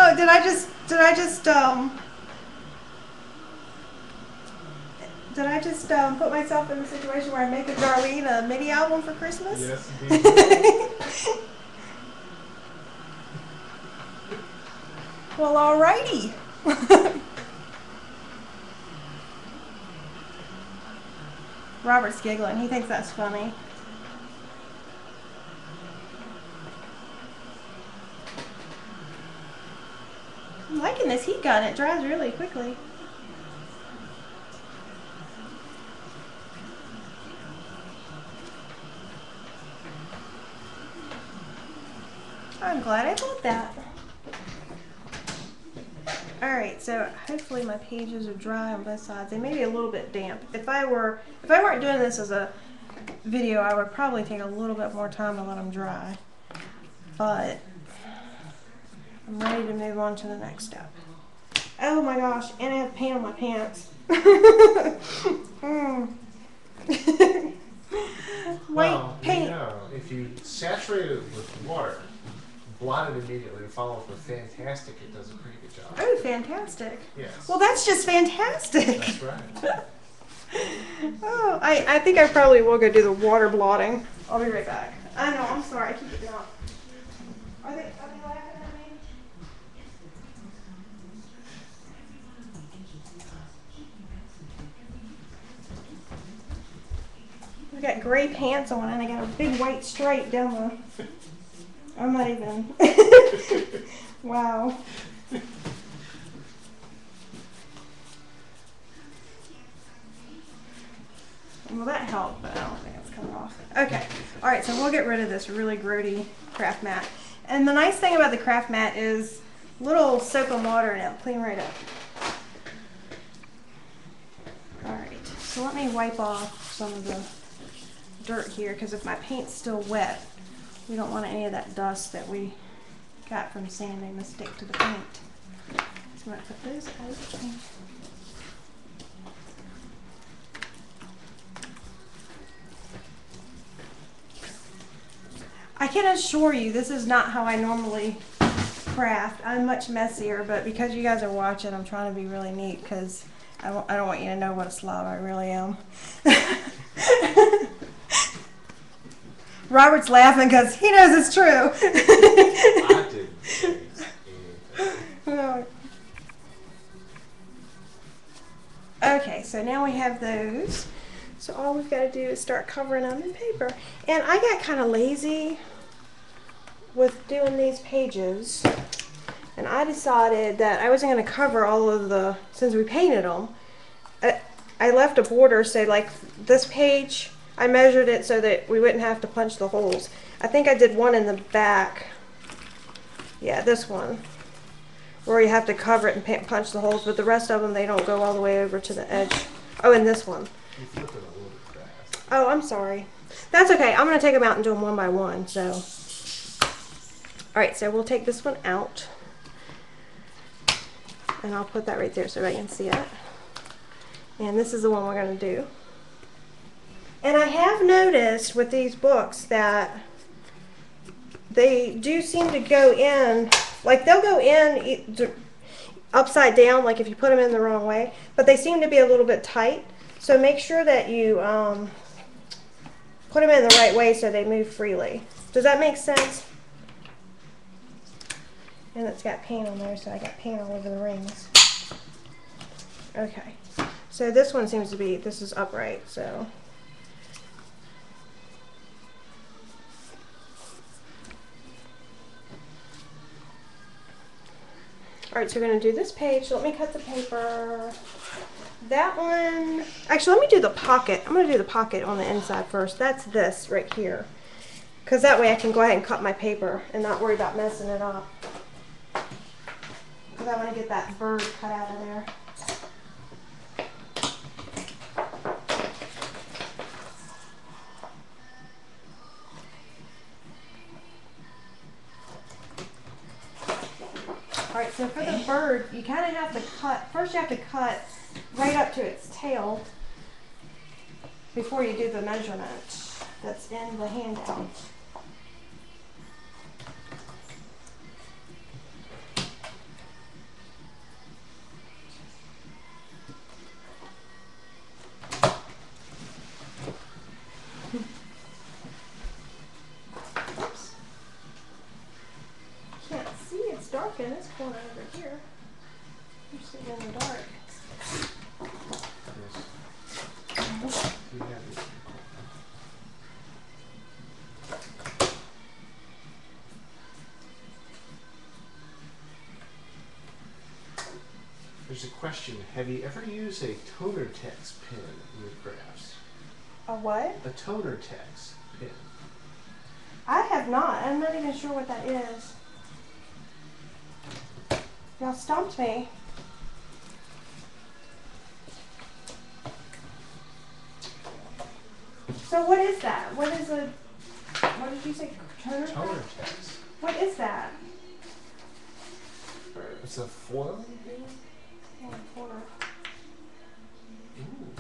A: Oh, did I just put myself in a situation where I'm making Darlene a mini album for Christmas?
B: Yes, indeed.
A: Well, alrighty. Robert's giggling. He thinks that's funny. I'm liking this heat gun. It dries really quickly. I'm glad I bought that. Alright, so hopefully my pages are dry on both sides. They may be a little bit damp. If I weren't doing this as a video, I would probably take a little bit more time to let them dry. But I'm ready to move on to the next step. Oh my gosh, and I have paint on my pants. White paint.
B: You know, if you saturate it with water, blot it immediately, and follow up with Fantastic, it does a pretty good job.
A: Oh, Fantastic.
B: Yes.
A: Well, that's just fantastic.
B: That's right.
A: Oh, I think I probably will go do the water blotting. I'll be right back. I know, I'm sorry, I keep it down. Are they laughing at me? I got gray pants on and I got a big white stripe down the. I'm not even. Wow. Well, that helped, but I don't think it's coming off. Okay. All right, so we'll get rid of this really grody craft mat. And the nice thing about the craft mat is little soap and water and it'll clean right up. All right, so let me wipe off some of the dirt here because if my paint's still wet, we don't want any of that dust that we got from sanding to stick to the paint. So I'm going to put those out. I can assure you this is not how I normally craft. I'm much messier, but because you guys are watching, I'm trying to be really neat because I don't want you to know what a slob I really am. Robert's laughing because he knows it's true.
B: I didn't say anything.
A: Okay, so now we have those. So all we've got to do is start covering them in paper. And I got kind of lazy with doing these pages. And I decided that I wasn't going to cover all of the, since we painted them, I left a border, say like this page, I measured it so that we wouldn't have to punch the holes. I think I did one in the back. Yeah, this one. Where you have to cover it and punch the holes, but the rest of them, they don't go all the way over to the edge. Oh, and this one.
B: You flipped it a little bit fast.
A: Oh, I'm sorry. That's okay. I'm going to take them out and do them one by one. So, all right, so we'll take this one out. And I'll put that right there so I can see it. And this is the one we're going to do. And I have noticed with these books that they do seem to go in, like they'll go in upside down, like if you put them in the wrong way, but they seem to be a little bit tight. So make sure that you put them in the right way so they move freely. Does that make sense? And it's got paint on there, so I got paint all over the rings. Okay. So this one seems to be, this is upright, so. All right, so we're gonna do this page. Let me cut the paper. That one, actually let me do the pocket. I'm gonna do the pocket on the inside first. That's this right here. Because that way I can go ahead and cut my paper and not worry about messing it up. Because I want to get that bird cut out of there. Alright, so for the bird, you kind of have to cut, first you have to cut right up to its tail before you do the measurement that's in the handout. Oops. Can't see, it's dark in this corner over here. I'm sitting in the dark.
B: Yes. You have it. There's a question. Have you ever used a toner text pen in your crafts?
A: A what?
B: A toner text pen.
A: I have not. I'm not even sure what that is. Y'all stumped me. So what is that? What is a, what did you say? Toner text?
B: Toner text.
A: What is that?
B: It's a foiling pen?
A: Oh, hold on.
B: Ooh.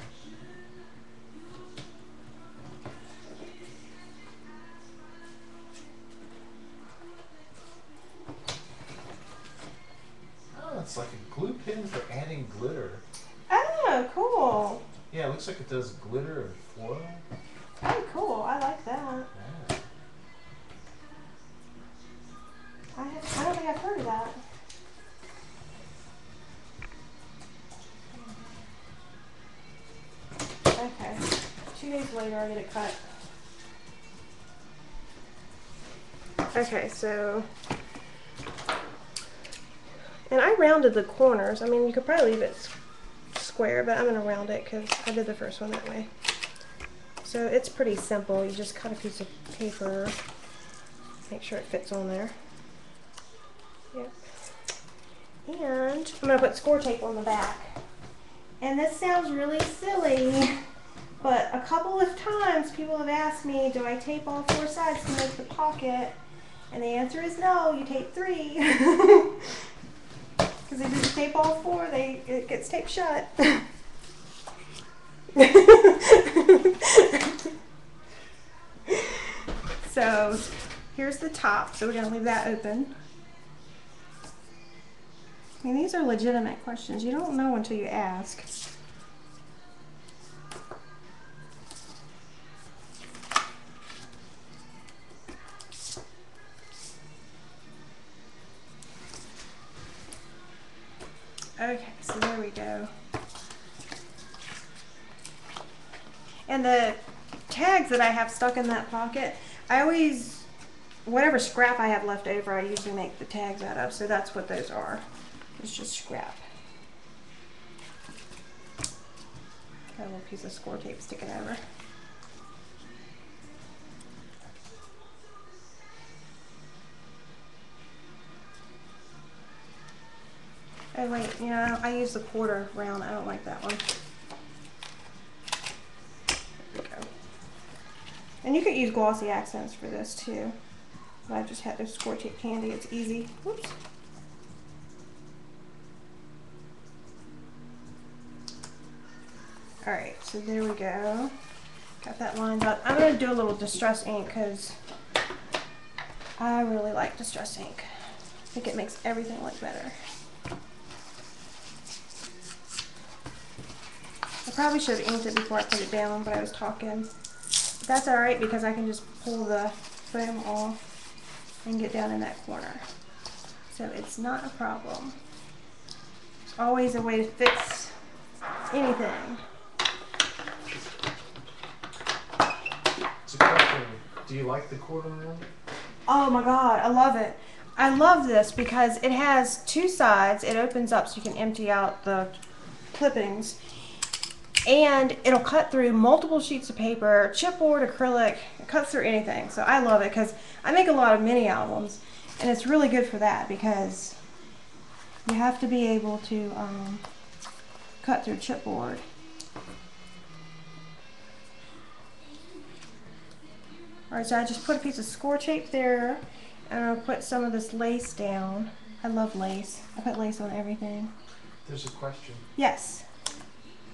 B: Oh, it's like a glue pen for adding glitter.
A: Oh, cool.
B: Yeah, it looks like it does glitter and foil.
A: Oh, cool. I like that.
B: Yeah.
A: I don't think I've heard of that. Okay, 2 2 days later I get it cut. Okay, so, and I rounded the corners. I mean, you could probably leave it square, but I'm gonna round it because I did the first one that way. So it's pretty simple. You just cut a piece of paper, make sure it fits on there. Yep. And I'm gonna put score tape on the back. And this sounds really silly, but a couple of times people have asked me, do I tape all 4 sides to make the pocket? And the answer is no, you tape 3. Because if you tape all 4, it gets taped shut. So here's the top, so we're going to leave that open. I mean, these are legitimate questions. You don't know until you ask. Okay, so there we go. And the tags that I have stuck in that pocket, I always, whatever scrap I have left over, I usually make the tags out of. So that's what those are. It's just scrap. Got a little piece of score tape sticking over. Oh wait, you know, I use the quarter round. I don't like that one. There we go. And you could use glossy accents for this too. But I just had this score tape handy. It's easy. Whoops. Alright, so there we go. Got that lined up. I'm going to do a little distress ink because I really like distress ink. I think it makes everything look better. I probably should have inked it before I put it down, but I was talking. But that's alright because I can just pull the foam off and get down in that corner. So it's not a problem. There's always a way to fix anything.
B: It's a question. Do you like the quarter round?
A: Oh my god, I love it. I love this because it has 2 sides. It opens up so you can empty out the clippings. And it'll cut through multiple sheets of paper, chipboard, acrylic. It cuts through anything. So I love it because I make a lot of mini albums. And it's really good for that because you have to be able to cut through chipboard. Alright, so I just put a piece of score tape there. And I'll put some of this lace down. I love lace. I put lace on everything.
B: There's a question.
A: Yes.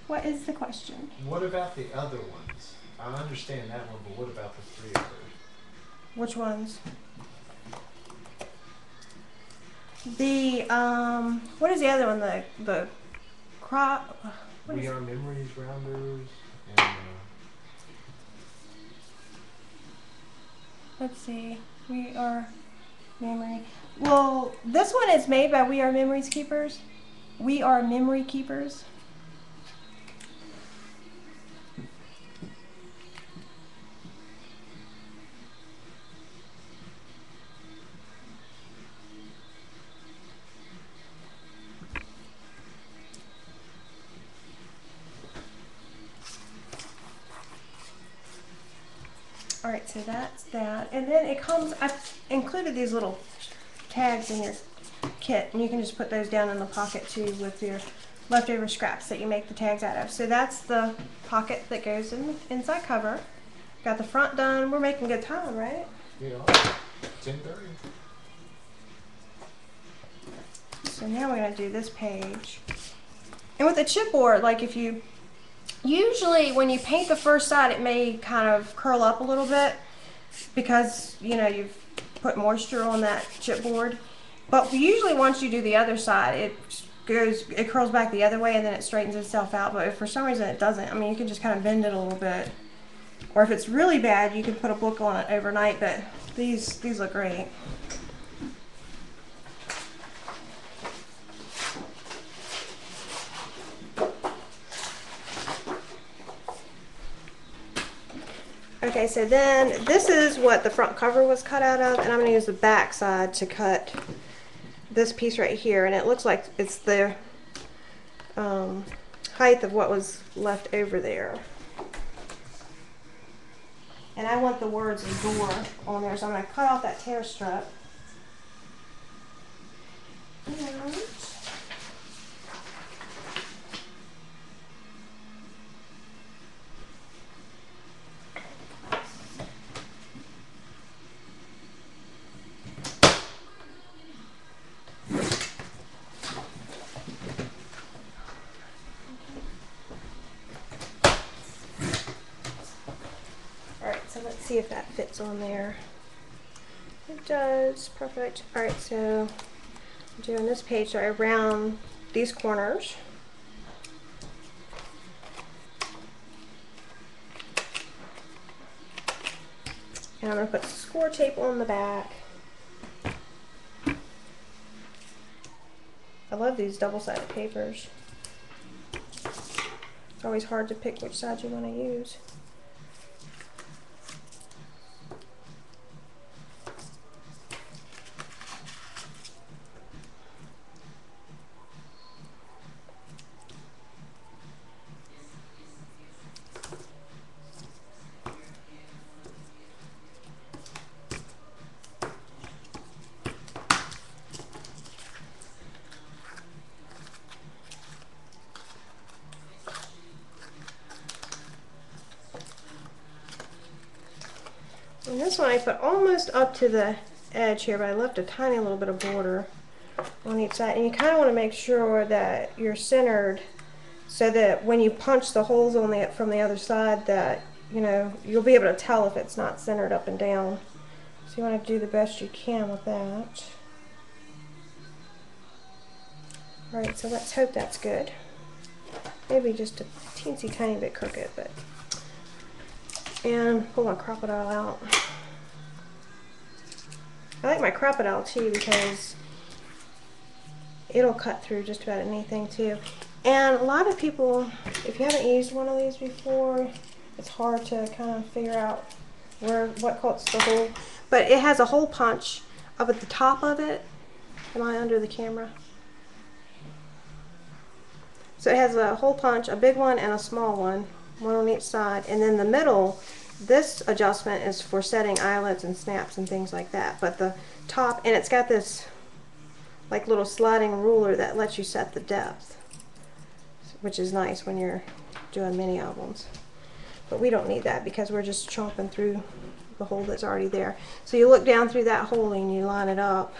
A: What is the question?
B: What about the other ones? I understand that one, but what about the 3 others?
A: Which ones? The, what is the other one? The crop.
B: We Are Memories Rounders and
A: let's see. We Are Memory. Well, this one is made by We Are Memories Keepers. We Are Memory Keepers. Alright, so that's that. And then it comes, I've included these little tags in your kit, and you can just put those down in the pocket too with your leftover scraps that you make the tags out of. So that's the pocket that goes in the inside cover. Got the front done. We're making good time, right?
B: yeah, 10:30.
A: So now we're going to do this page. And with a chipboard, like if you, usually when you paint the first side, it may kind of curl up a little bit because, you know, you've put moisture on that chipboard. But usually once you do the other side, it curls back the other way and then it straightens itself out. But if for some reason it doesn't, I mean, you can just kind of bend it a little bit. Or if it's really bad, you can put a book on it overnight, but these look great. Okay, so then this is what the front cover was cut out of, and I'm going to use the back side to cut this piece right here, and it looks like it's the height of what was left over there. And I want the words "door" on there, so I'm going to cut off that tear strip. And so let's see if that fits on there. It does, perfect. All right, so I'm doing this page so I round these corners. And I'm going to put score tape on the back. I love these double-sided papers. It's always hard to pick which side you want to use. And this one I put almost up to the edge here, but I left a tiny little bit of border on each side. And you kind of want to make sure that you're centered so that when you punch the holes on from the other side, that you'll be able to tell if it's not centered up and down. So you want to do the best you can with that. Alright, so let's hope that's good. Maybe just a teensy tiny bit crooked, but... And pull my Crop-A-Dile out. I like my Crop-A-Dile too because it'll cut through just about anything too. And a lot of people, if you haven't used one of these before, it's hard to kind of figure out what cuts the hole. But it has a hole punch up at the top of it. Am I under the camera? So it has a hole punch, a big one and a small one on each side. And then the middle, this adjustment is for setting eyelets and snaps and things like that. But the top, and it's got this like little sliding ruler that lets you set the depth, which is nice when you're doing mini albums. But we don't need that because we're just chomping through the hole that's already there. So you look down through that hole and you line it up.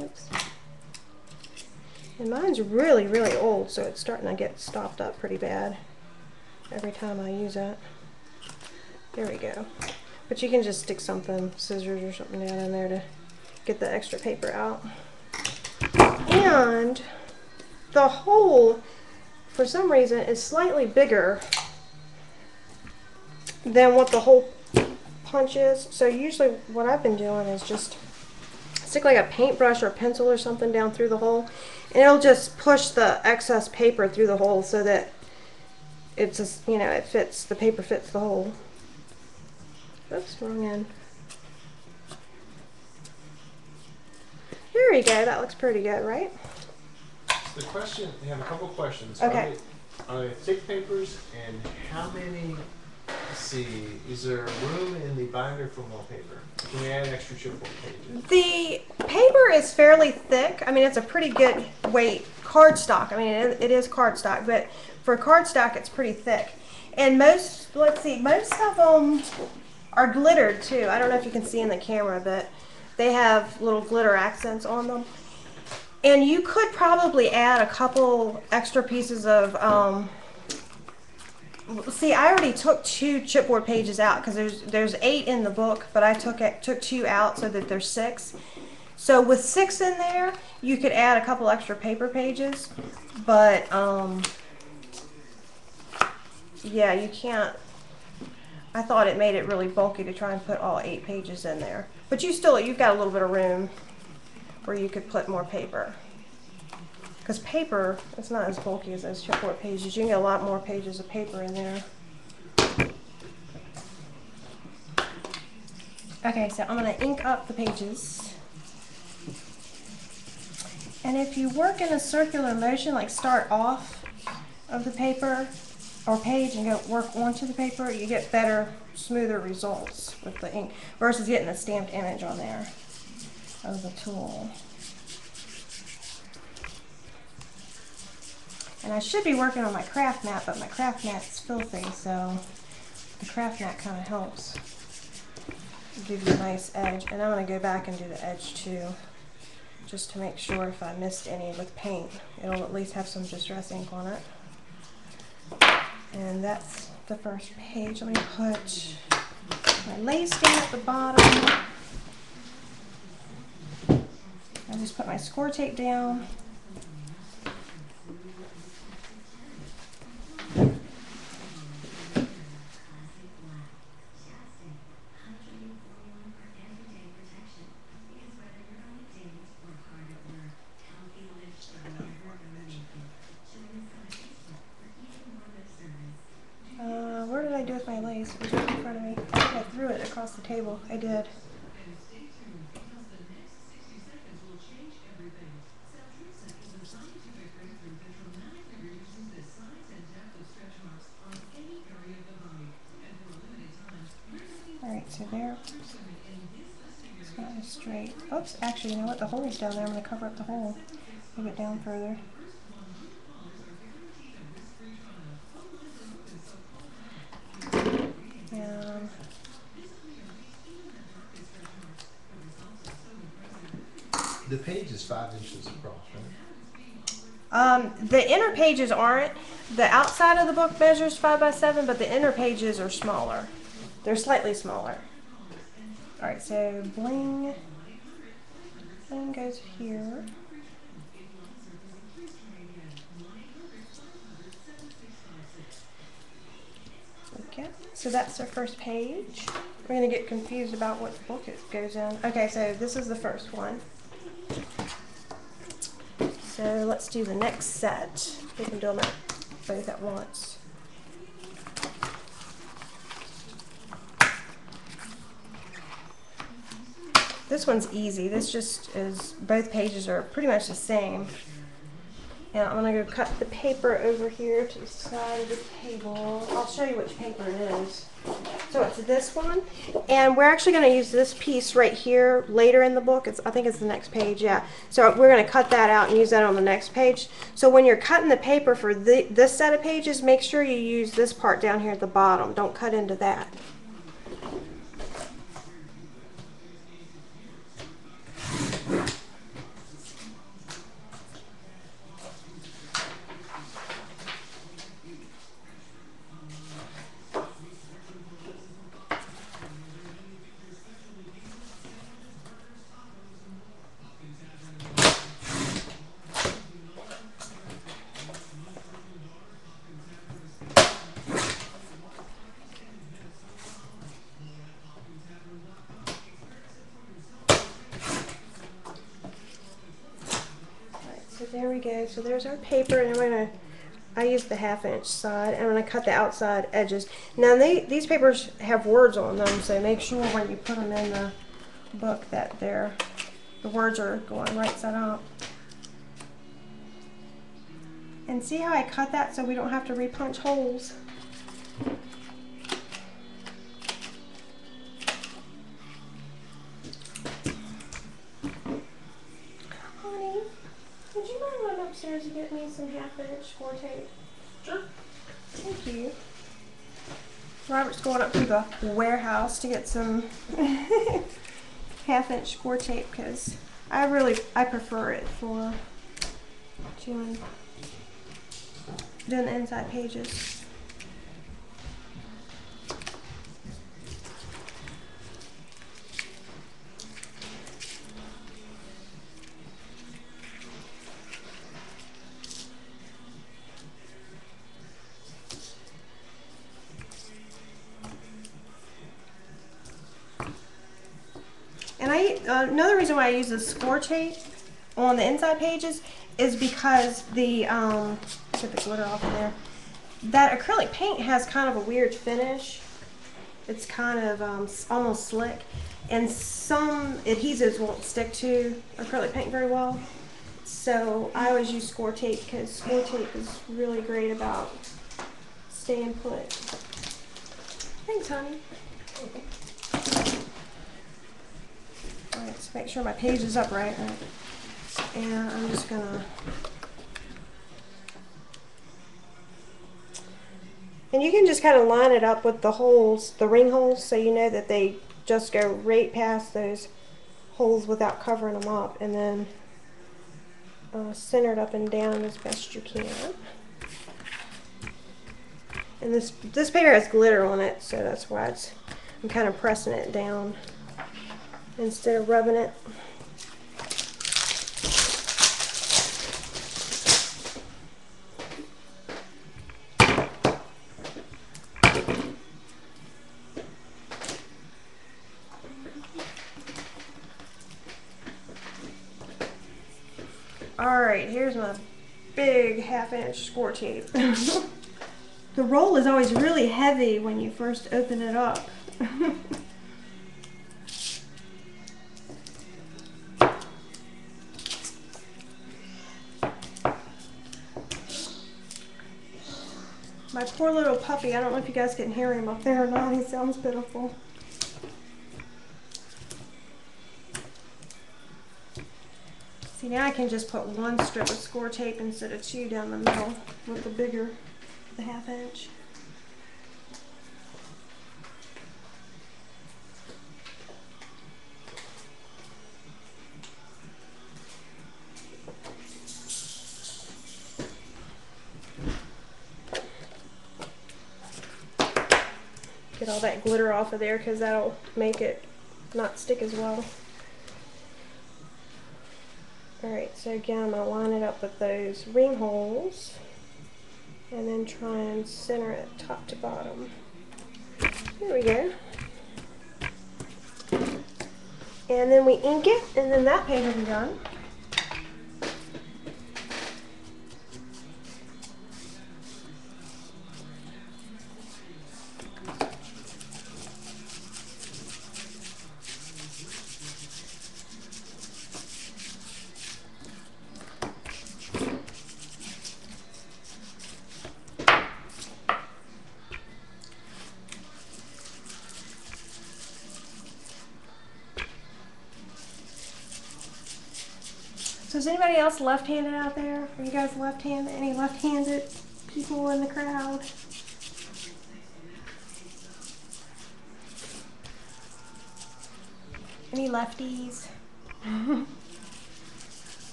A: Oops. And mine's really, really old, so it's starting to get stopped up pretty bad every time I use it. There we go. But you can just stick something, scissors or something down in there to get the extra paper out. And the hole, for some reason, is slightly bigger than what the hole punch is. So usually what I've been doing is just stick like a paintbrush or a pencil or something down through the hole, and it'll just push the excess paper through the hole so that it's just, it fits, the paper fits the hole. Oops, wrong end. There we go, that looks pretty good, right?
B: The question, I have a couple questions.
A: Okay.
B: Are they thick papers, and how many, let's see, is there room in the binder for more paper? Can we add extra chipboard pages?
A: The paper is fairly thick. I mean, it's a pretty good weight cardstock. I mean, it is cardstock, but for cardstock, it's pretty thick. And most, let's see, most of them are glittered too. I don't know if you can see in the camera, but they have little glitter accents on them. And you could probably add a couple extra pieces of, see, I already took 2 chipboard pages out because there's 8 in the book, but I took 2 out so that there's 6. So with 6 in there, you could add a couple extra paper pages, but yeah, you can't. I thought it made it really bulky to try and put all 8 pages in there. But you've got a little bit of room where you could put more paper. because paper, it's not as bulky as those chipboard pages. You can get a lot more pages of paper in there. Okay, so I'm going to ink up the pages. And if you work in a circular motion, like start off of the paper or page and go work onto the paper, you get better, smoother results with the ink versus getting a stamped image on there of the tool. And I should be working on my craft mat, but my craft mat's filthy, so the craft mat kind of helps give you a nice edge. And I'm going to go back and do the edge too, just to make sure if I missed any with paint, it'll at least have some distress ink on it. And that's the first page. Let me put my lace down at the bottom. I just put my score tape down. Where did I do with my lace? It was right in front of me. I think I threw it across the table. I did. Alright, so there. It's not as straight. Oops, actually, you know what? The hole's down there. I'm going to cover up the hole. Move it down further.
B: The page is 5 inches across, right?
A: The inner pages aren't. The outside of the book measures 5 by 7, but the inner pages are smaller. They're slightly smaller. Alright, so bling goes here. Okay, so that's our first page. We're going to get confused about what book it goes in. Okay, so this is the first one. So let's do the next set. We can do them both at once. This one's easy. This just is, both pages are pretty much the same. And I'm going to go cut the paper over here to the side of the table. I'll show you which paper it is. So it's this one, and we're actually going to use this piece right here later in the book. I think it's the next page, yeah. So we're going to cut that out and use that on the next page. So when you're cutting the paper for this set of pages, make sure you use this part down here at the bottom. Don't cut into that. There we go. So there's our paper, and I used the 1/2 inch side, and I'm going to cut the outside edges. Now these papers have words on them, so make sure when you put them in the book that the words are going right side up. And see how I cut that so we don't have to repunch holes? Honey, would you mind going upstairs and get me some 1/2 inch score tape?
B: Sure.
A: Thank you. Robert's going up to the warehouse to get some 1/2 inch score tape because I prefer it for doing the inside pages. And another reason why I use the score tape on the inside pages is because the get the glitter off of there. That acrylic paint has kind of a weird finish. It's kind of almost slick, and some adhesives won't stick to acrylic paint very well. So I always use score tape because score tape is really great about staying put. Thanks, honey. Alright, let's make sure my page is upright. And I'm just gonna... And you can just kind of line it up with the holes, the ring holes, so you know that they just go right past those holes without covering them up. And then center it up and down as best you can. And this paper has glitter on it, so that's why I'm kind of pressing it down instead of rubbing it. Alright, here's my big 1/2-inch score tape. The roll is always really heavy when you first open it up. My poor little puppy, I don't know if you guys can hear him up there or not, he sounds pitiful. See, now I can just put one strip of score tape instead of two down the middle with the 1/2-inch. Get all that glitter off of there because that'll make it not stick as well. Alright, so again, I'm going to line it up with those ring holes and then try and center it top to bottom. There we go. And then we ink it, and then that page will be done. So is anybody else left-handed out there? Are you guys left-handed? Any left-handed people in the crowd? Any lefties?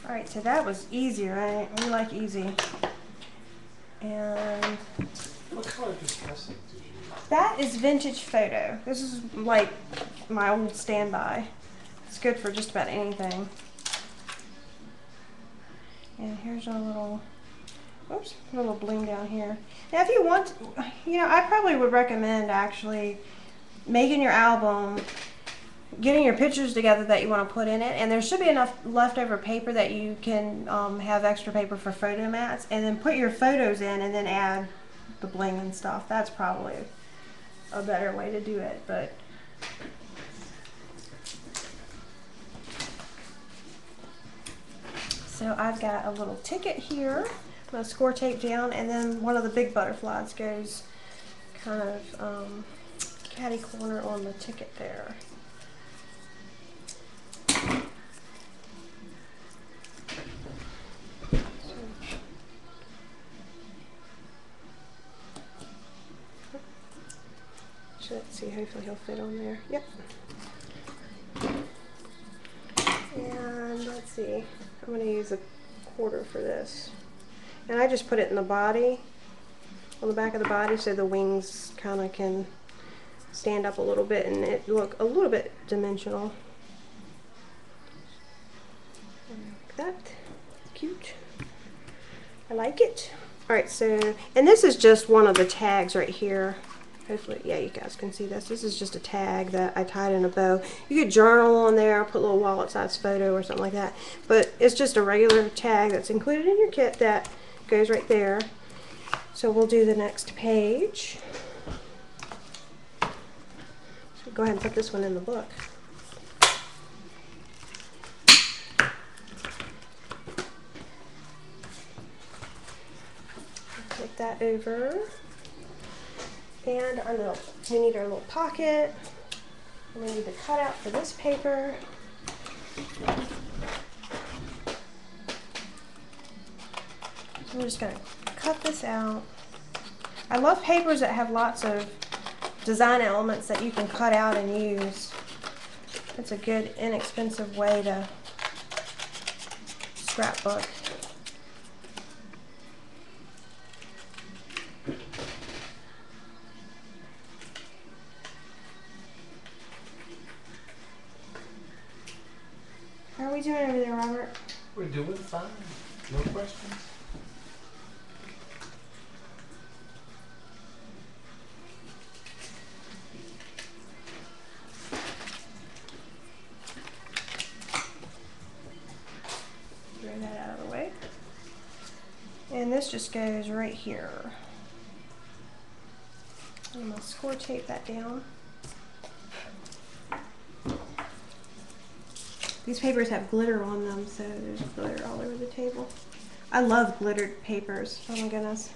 A: Alright, so that was easy, right? We like easy. And
B: what color distress ink did you use?
A: That is Vintage Photo. This is like my old standby. It's good for just about anything. And here's a little, oops, a little bling down here. Now if you want, you know, I probably would recommend actually making your album, getting your pictures together that you want to put in it, and there should be enough leftover paper that you can have extra paper for photo mats, and then put your photos in and then add the bling and stuff. That's probably a better way to do it. But so I've got a little ticket here. I'm going to score tape down, and then one of the big butterflies goes kind of catty corner on the ticket there. So let's see, hopefully he'll fit on there. Yep. And let's see, I'm going to use a 1/4 for this. And I just put it in the body, on the back of the body, so the wings kind of can stand up a little bit and it look a little bit dimensional. Like that. Cute. I like it. Alright, so, and this is just one of the tags right here. Hopefully, yeah, you guys can see this. This is just a tag that I tied in a bow. You could journal on there, put a little wallet-sized photo or something like that. But it's just a regular tag that's included in your kit that goes right there. So we'll do the next page. So go ahead and put this one in the book. Take that over. And we need our little pocket. And we need the cutout for this paper. So we're just going to cut this out. I love papers that have lots of design elements that you can cut out and use. It's a good, inexpensive way to scrapbook. How are we doing over there, Robert?
B: We're doing fine. No questions.
A: Throw that out of the way. And this just goes right here. I'm going to score tape that down. These papers have glitter on them, so there's glitter all over the table. I love glittered papers. Oh my goodness.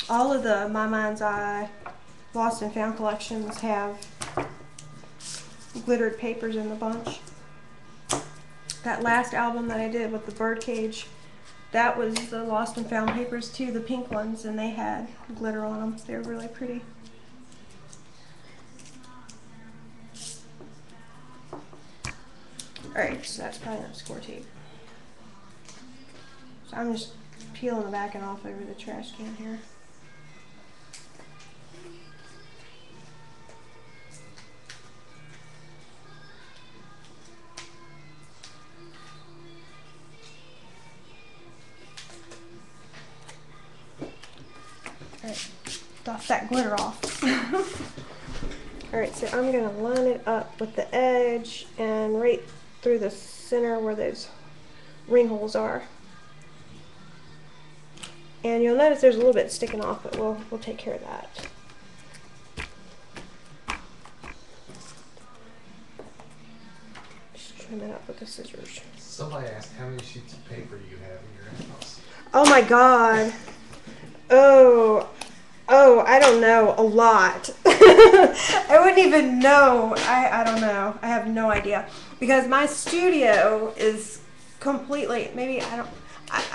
A: All of the My Mind's Eye Lost and Found collections have glittered papers in the bunch. That last album that I did with the birdcage, that was the Lost and Found papers too, the pink ones, and they had glitter on them. They were really pretty. Alright, so that's probably enough score tape. So I'm just peeling the back and off over the trash can here. Alright, dust that glitter off. Alright, so I'm going to line it up with the edge and right through the center where those ring holes are. And you'll notice there's a little bit sticking off, but we'll take care of that. Just trim it up with the scissors.
B: Somebody asked how many sheets of paper you have in your house.
A: Oh my God. Oh, I don't know. A lot. I wouldn't even know. I don't know. I have no idea. Because my studio is completely, I'm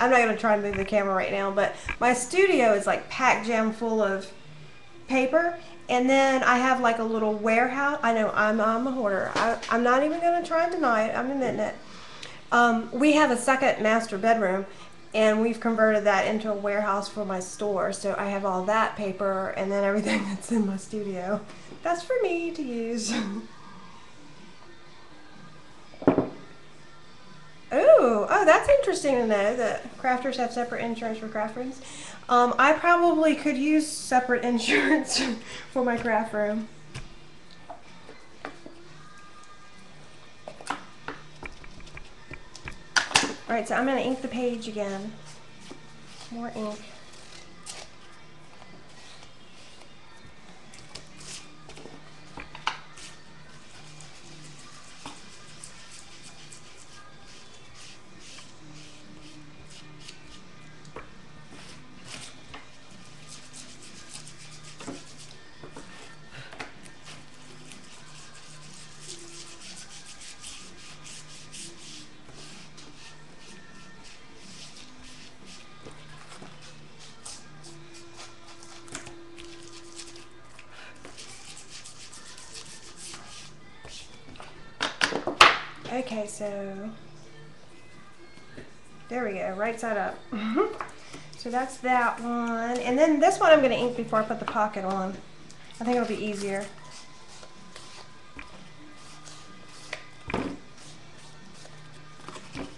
A: not going to try and move the camera right now, but my studio is like packed jam full of paper. And then I have like a little warehouse. I know I'm a hoarder. I'm not even going to try and deny it. I'm admitting it. We have a second master bedroom, and we've converted that into a warehouse for my store. So I have all that paper and then everything that's in my studio. That's for me to use. Oh, that's interesting to know that crafters have separate insurance for craft rooms. I probably could use separate insurance for my craft room. Alright, so I'm going to ink the page again. More ink. Okay, so there we go, right side up. So that's that one. And then this one I'm going to ink before I put the pocket on. I think it'll be easier.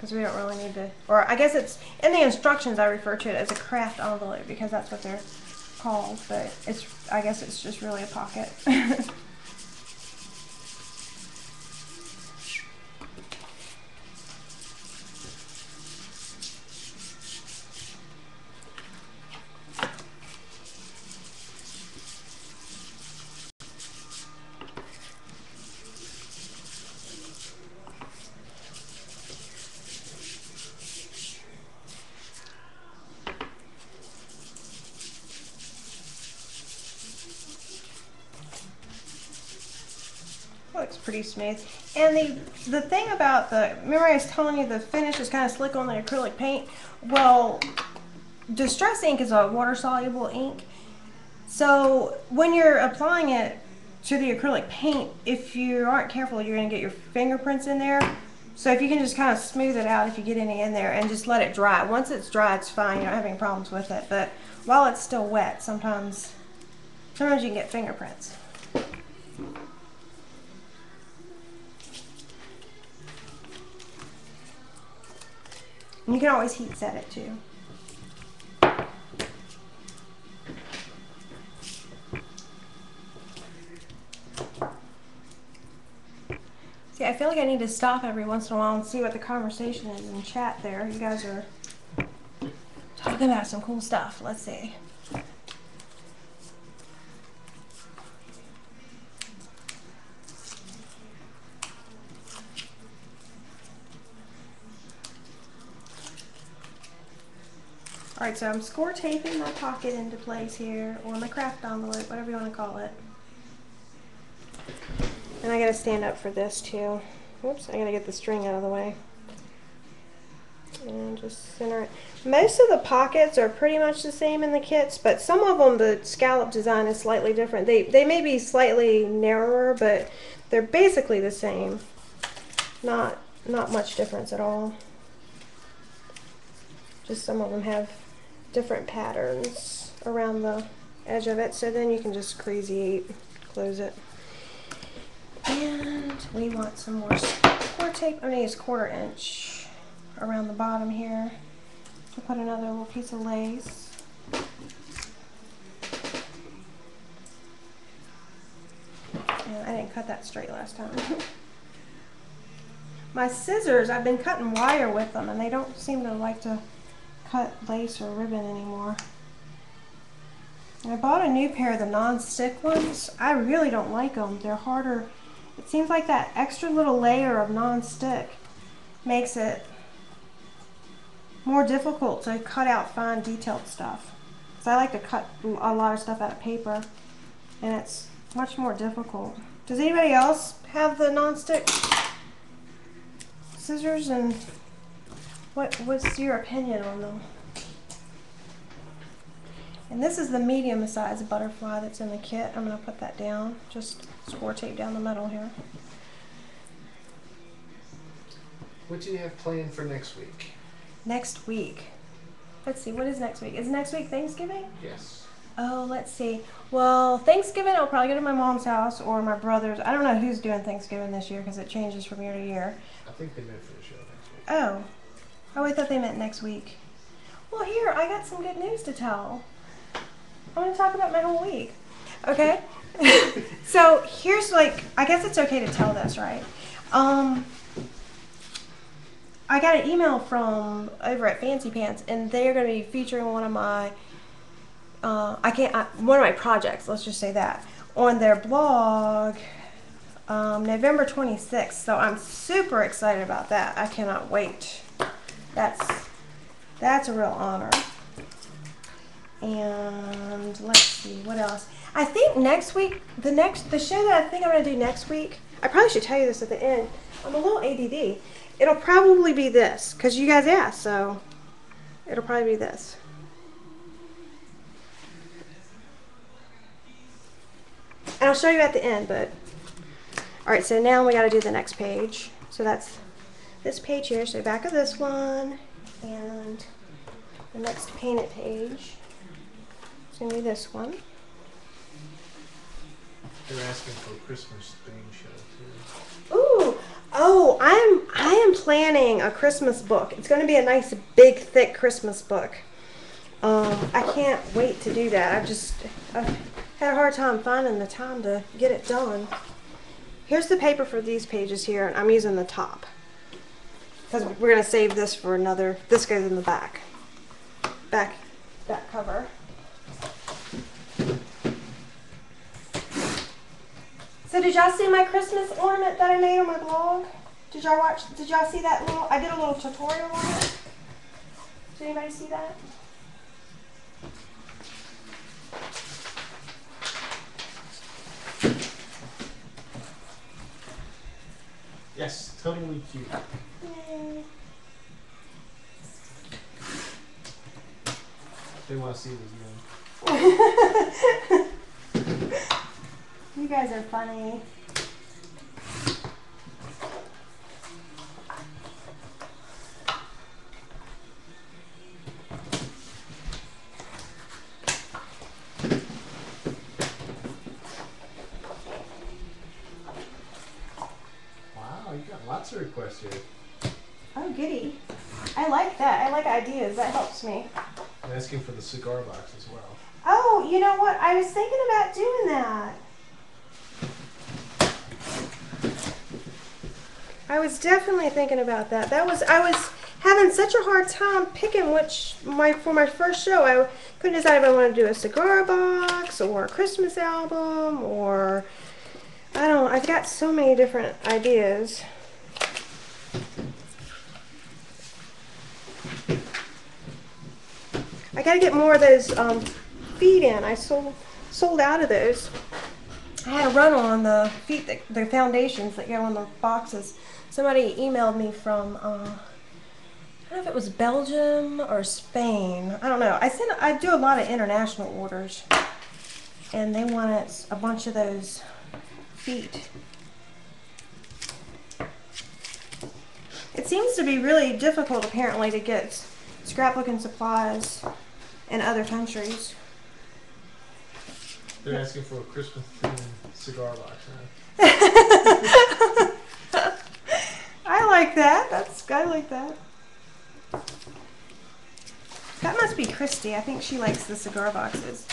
A: because we don't really need to, or I guess it's, in the instructions I refer to it as a craft envelope because that's what they're called, but it's, I guess it's just really a pocket. Looks pretty smooth. And the thing about the, remember I was telling you the finish is kind of slick on the acrylic paint? Well, Distress ink is a water soluble ink. So when you're applying it to the acrylic paint, if you aren't careful, you're going to get your fingerprints in there. So if you can just kind of smooth it out if you get any in there and just let it dry. Once it's dry, it's fine. You don't have any problems with it. But while it's still wet, sometimes you can get fingerprints. And you can always heat set it too. See, I feel like I need to stop every once in a while and see what the conversation is in chat there. You guys are talking about some cool stuff. Let's see. Alright, so I'm score taping my pocket into place here, or my craft envelope, whatever you want to call it. And I gotta stand up for this too. Oops, I gotta get the string out of the way. And just center it. Most of the pockets are pretty much the same in the kits, but some of them, the scallop design is slightly different. They may be slightly narrower, but they're basically the same. Not much difference at all. Just some of them have different patterns around the edge of it, so then you can just crazy close it. And we want some more score tape. I'm going to use 1/4 inch around the bottom here to put another little piece of lace. And I didn't cut that straight last time. My scissors, I've been cutting wire with them and they don't seem to like to cut lace or ribbon anymore. And I bought a new pair of the non-stick ones. I really don't like them. They're harder. It seems like that extra little layer of non-stick makes it more difficult to cut out fine detailed stuff. So I like to cut a lot of stuff out of paper and it's much more difficult. Does anybody else have the non-stick scissors, and what's your opinion on them? And this is the medium size butterfly that's in the kit. I'm going to put that down, just score tape down the middle here.
B: What do you have planned for next week?
A: Next week. Let's see, what is next week? Is next week Thanksgiving?
B: Yes.
A: Oh, let's see. Well, Thanksgiving I'll probably go to my mom's house or my brother's. I don't know who's doing Thanksgiving this year because it changes from year to year.
B: I think they meant for the show next week.
A: Oh. Oh, I thought they meant next week. Well, here, I got some good news to tell. I'm going to talk about my whole week. Okay? So, here's like, I guess it's okay to tell this, right? I got an email from over at Fancy Pants, and they're going to be featuring one of my, one of my projects, let's just say that, on their blog, November 26th. So I'm super excited about that. I cannot wait. That's a real honor. And let's see, what else? I think next week, the show that I think I'm going to do next week, I probably should tell you this at the end. I'm a little ADD. It'll probably be this, because you guys asked, so it'll probably be this. And I'll show you at the end, but... Alright, so now we got to do the next page. So that's this page here, so back of this one, and the next painted page. It's going to be this one.
B: They're asking for a Christmas theme show, too.
A: Ooh! Oh, I am planning planning a Christmas book. It's going to be a nice, big, thick Christmas book. I can't wait to do that. I've had a hard time finding the time to get it done. Here's the paper for these pages here, and I'm using the top. Because we're going to save this for another, this goes in the back cover. So did y'all see my Christmas ornament that I made on my blog? Did y'all see that little, I did a little tutorial on it. Did anybody see that?
B: Yes, totally cute.
A: Yay.
B: They want to see it again.
A: You guys are funny.
B: Wow, you got lots of requests here.
A: Oh, goody. I like that. I like ideas. That helps me.
B: I'm asking for the cigar box as well.
A: Oh, you know what? I was thinking about doing that. I was definitely thinking about that. I was having such a hard time picking for my first show. I couldn't decide if I wanted to do a cigar box or a Christmas album or I've got so many different ideas. I gotta get more of those feet in. I sold out of those. I had a run on the feet, the foundations that go on the boxes. Somebody emailed me from, I don't know if it was Belgium or Spain. I don't know. I do a lot of international orders, and they wanted a bunch of those feet. It seems to be really difficult, apparently, to get scrapbooking supplies in other countries.
B: They're asking for a Christmas themed cigar box, right?
A: I like that. I like that. That must be Christy. I think she likes the cigar boxes.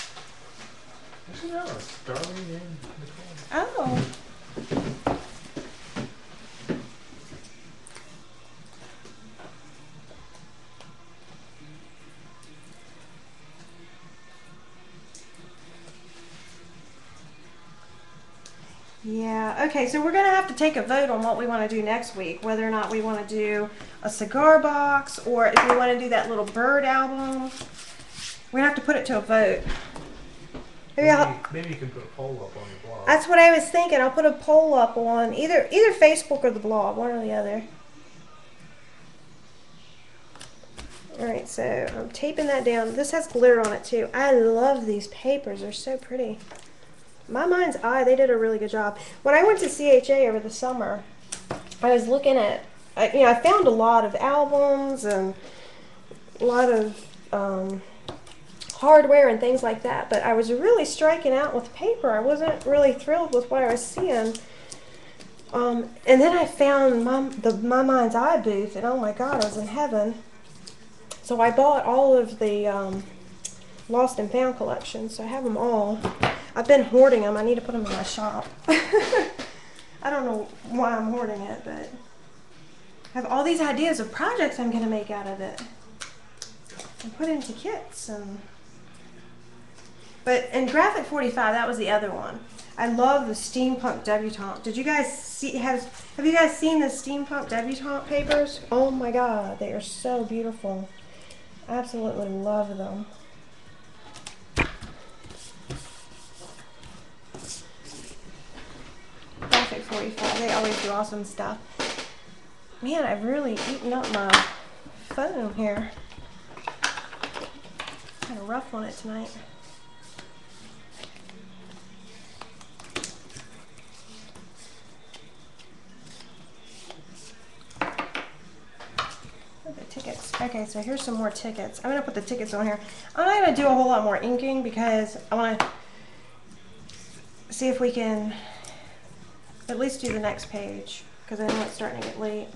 B: Actually, no, it's Darlene and Nicole.
A: Oh. Yeah, okay, so we're going to have to take a vote on what we want to do next week, whether or not we want to do a cigar box or if we want to do that little bird album. We're going to have to put it to a vote.
B: Maybe you can put a poll up on your blog.
A: That's what I was thinking. I'll put a poll up on either Facebook or the blog, one or the other. Alright, so I'm taping that down. This has glitter on it too. I love these papers. They're so pretty. My Mind's Eye, they did a really good job. When I went to CHA over the summer, I was looking at, I found a lot of albums and a lot of hardware and things like that, but I was really striking out with paper. I wasn't really thrilled with what I was seeing. And then I found My Mind's Eye booth, and oh my God, I was in heaven. So I bought all of the Lost and Found collection, so I have them all. I've been hoarding them. I need to put them in my shop. I don't know why I'm hoarding it, but I have all these ideas of projects I'm going to make out of it and put into kits. But in Graphic 45, that was the other one. I love the Steampunk Debutante. Did you guys see? Have you guys seen the Steampunk Debutante papers? Oh my God, they are so beautiful. Absolutely love them. Graphic 45, they always do awesome stuff. Man, I've really eaten up my phone here. Kind of rough on it tonight. The tickets. Okay, so here's some more tickets. I'm going to put the tickets on here. I'm not going to do a whole lot more inking because I want to see if we can at least do the next page because I know it's starting to get late.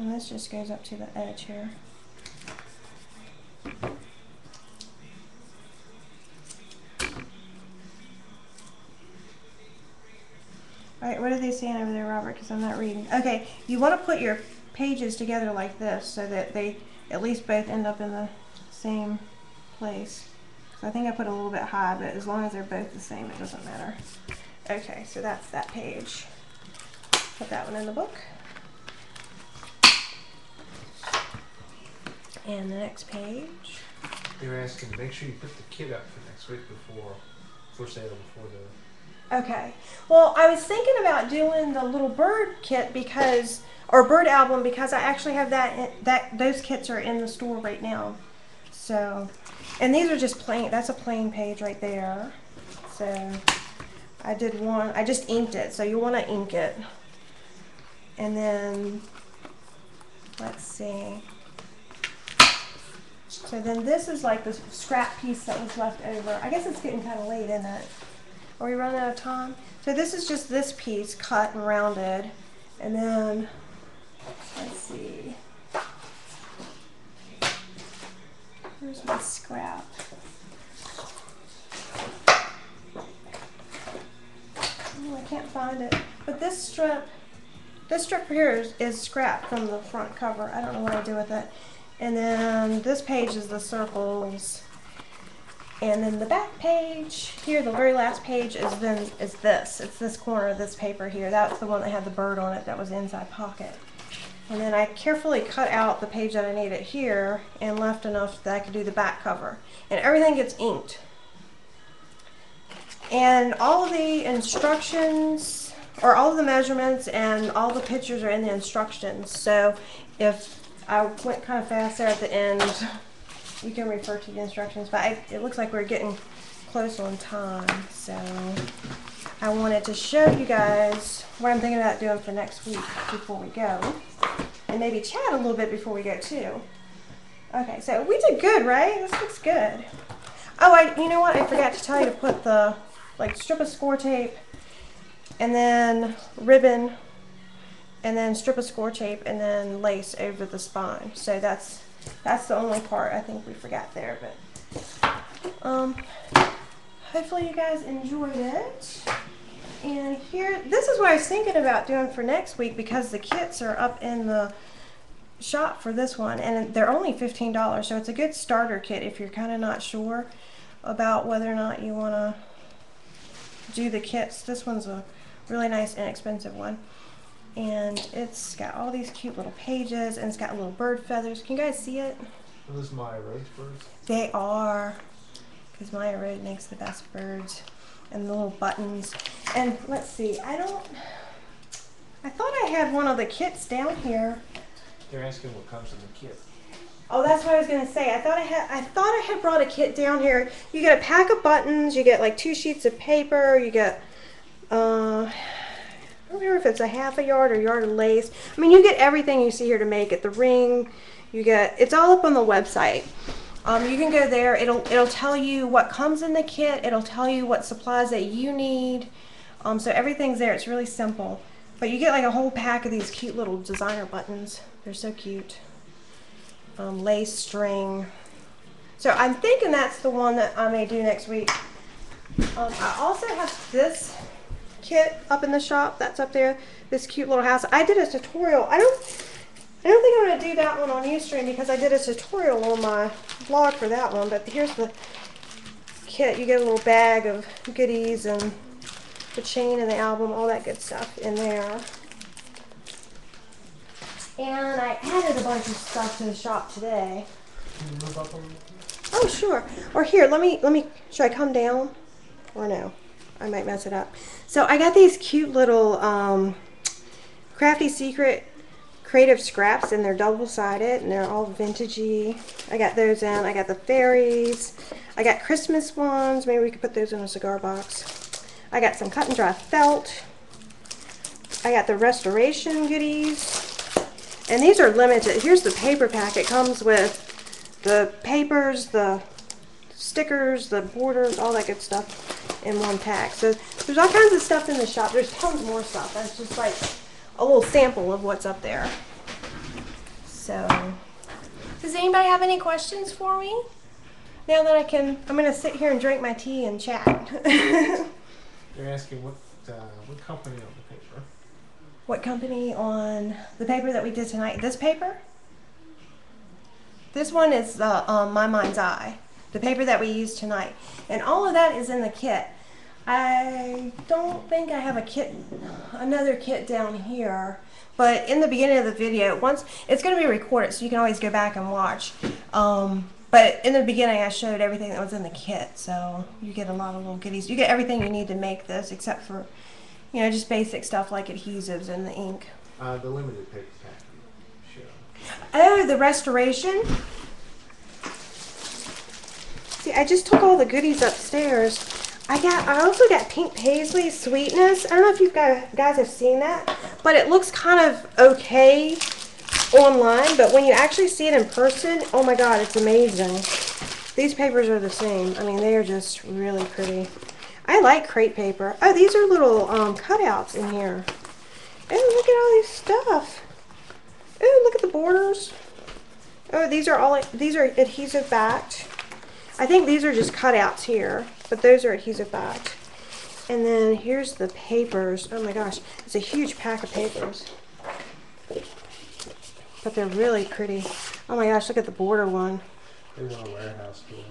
A: And this just goes up to the edge here. Alright, what are they saying over there, Robert? Because I'm not reading. Okay, you want to put your pages together like this so that they at least both end up in the same place. So I think I put a little bit high, but as long as they're both the same, it doesn't matter. Okay, so that's that page. Put that one in the book. And the next page.
B: They were asking to make sure you put the kit up for next week for sale before the.
A: Okay. Well, I was thinking about doing the little bird kit because, or bird album, because I actually have those kits are in the store right now. So, and these are just plain, that's a plain page right there. So, I did one, I just inked it, so you want to ink it. And then, let's see. So then this is like the scrap piece that was left over. I guess it's getting kind of late, isn't it? Are we running out of time? So this is just this piece cut and rounded. And then, let's see. Where's my scrap? Oh, I can't find it. But this strip here is scrap from the front cover. I don't know what I do with it. And then this page is the circles. And then the back page here, the very last page is this. It's this corner of this paper here. That's the one that had the bird on it that was the inside pocket. And then I carefully cut out the page that I needed here and left enough that I could do the back cover. And everything gets inked. And all of the instructions, or all of the measurements and all the pictures are in the instructions. So if I went kind of fast there at the end, you can refer to the instructions, but it looks like we're getting close on time, so I wanted to show you guys what I'm thinking about doing for next week before we go, and maybe chat a little bit before we go too. Okay, so we did good, right? This looks good. Oh, you know what? I forgot to tell you to put the strip of score tape, and then ribbon, and then strip of score tape, and then lace over the spine. So that's the only part I think we forgot there, but hopefully you guys enjoyed it. And here, this is what I was thinking about doing for next week, because the kits are up in the shop for this one, and they're only $15, so it's a good starter kit if you're kind of not sure about whether or not you want to do the kits. This one's a really nice, inexpensive one. And it's got all these cute little pages, and it's got little bird feathers. Can you guys see it?
B: Are those Maya Rhodes birds?
A: They are, because Maya Rhodes makes the best birds. And the little buttons. And let's see, I thought I had one of the kits down here.
B: They're asking what comes in the kit.
A: Oh, that's what I was gonna say. I thought I had brought a kit down here. You get a pack of buttons. You get like 2 sheets of paper. You get I don't remember if it's a half a yard or yard of lace. I mean, you get everything you see here to make it. The ring, it's all up on the website. You can go there. It'll tell you what comes in the kit. It'll tell you what supplies that you need. So everything's there. It's really simple. But you get like a whole pack of these cute little designer buttons. They're so cute. Lace, string. So I'm thinking that's the one that I may do next week. I also have this kit up in the shop that's up there, this cute little house. I did a tutorial. I don't think I'm going to do that one on Ustream because I did a tutorial on my blog for that one, but here's the kit. You get a little bag of goodies and the chain and the album, all that good stuff in there. And I added a bunch of stuff to the shop today.
B: Can you move up a little?
A: Oh, sure. Or here, let me, should I come down? Or no? I might mess it up. So I got these cute little Crafty Secret creative scraps, and they're double-sided, and they're all vintagey. I got those in. I got the fairies. I got Christmas ones. Maybe we could put those in a cigar box. I got some cut and dry felt. I got the restoration goodies. And these are limited. Here's the paper pack. It comes with the papers, the stickers, the borders, all that good stuff in one pack. So there's all kinds of stuff in the shop. There's tons more stuff. That's just like a little sample of what's up there. So, does anybody have any questions for me? Now that I'm gonna sit here and drink my tea and chat.
B: They're asking what company on the paper?
A: What company on the paper that we did tonight? This paper? This one is My Mind's Eye, the paper that we used tonight. And all of that is in the kit. I don't think I have another kit down here, but in the beginning of the video, it's going to be recorded, so you can always go back and watch. But in the beginning, I showed everything that was in the kit, so you get a lot of little goodies. You get everything you need to make this, except for, just basic stuff like adhesives and the ink.
B: The limited paper pack.
A: Oh, the restoration? See, I just took all the goodies upstairs. I also got Pink Paisley Sweetness. I don't know if you guys have seen that, but it looks kind of okay online, but when you actually see it in person, oh my god, it's amazing. These papers are the same. I mean, they are just really pretty. I like crepe paper. Oh, these are little cutouts in here. Oh, look at all these stuff. Oh, look at the borders. Oh, these are adhesive backed. I think these are just cutouts here, but those are adhesive backed. And then here's the papers. Oh my gosh, it's a huge pack of papers. But they're really pretty. Oh my gosh, look at the border one.
B: They want a warehouse tool.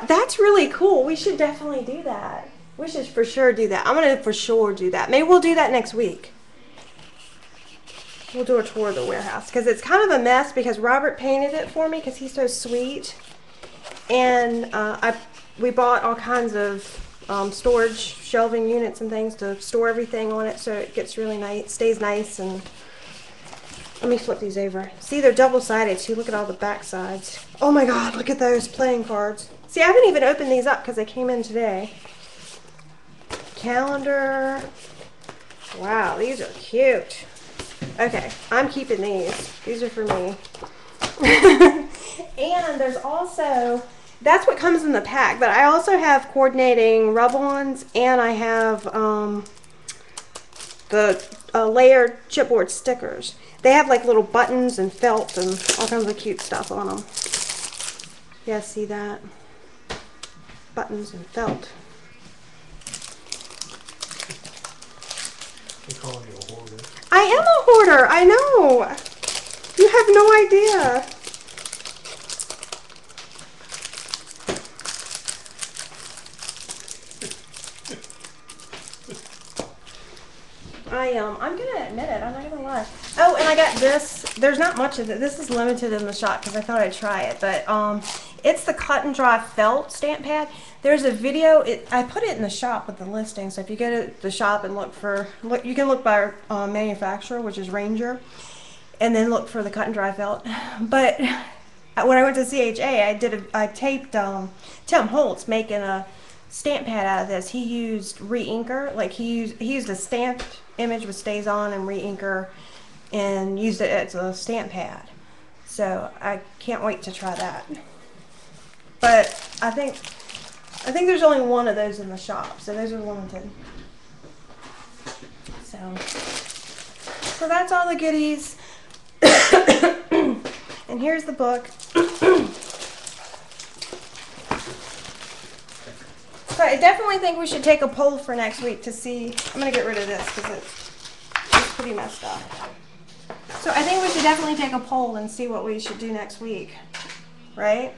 A: That's really cool. We should definitely do that. We should for sure do that. I'm going to for sure do that. Maybe we'll do that next week. We'll do a tour of the warehouse because it's kind of a mess because Robert painted it for me because he's so sweet. And we bought all kinds of storage shelving units and things to store everything on it so it gets really nice, stays nice. And let me flip these over. See, they're double-sided too. Look at all the back sides. Oh my god, look at those playing cards. See, I haven't even opened these up because they came in today. Calendar. Wow, these are cute. Okay, I'm keeping these. These are for me. And there's also, that's what comes in the pack, but I also have coordinating rub-ons and I have the layered chipboard stickers. They have like little buttons and felt and all kinds of cute stuff on them. Yeah, see that? Buttons and felt.
B: They're calling you a hoarder.
A: I am a hoarder, I know. You have no idea. I'm gonna admit it, I'm not gonna lie. Oh, and I got this. There's not much of it. This is limited in the shop because I thought I'd try it, but it's the cut and dry felt stamp pad. There's a video, I put it in the shop with the listing, so if you go to the shop and you can look by manufacturer, which is Ranger, and then look for the cut and dry felt. But when I went to CHA, I taped Tim Holtz making a stamp pad out of this. He used re-inker, like he used a stamped image with Stays On and re-inker and used it as a stamp pad. So I can't wait to try that. But I think there's only one of those in the shop, so those are limited. So that's all the goodies. And here's the book. So I definitely think we should take a poll for next week to see. I'm going to get rid of this because it's pretty messed up. So I think we should definitely take a poll and see what we should do next week. Right?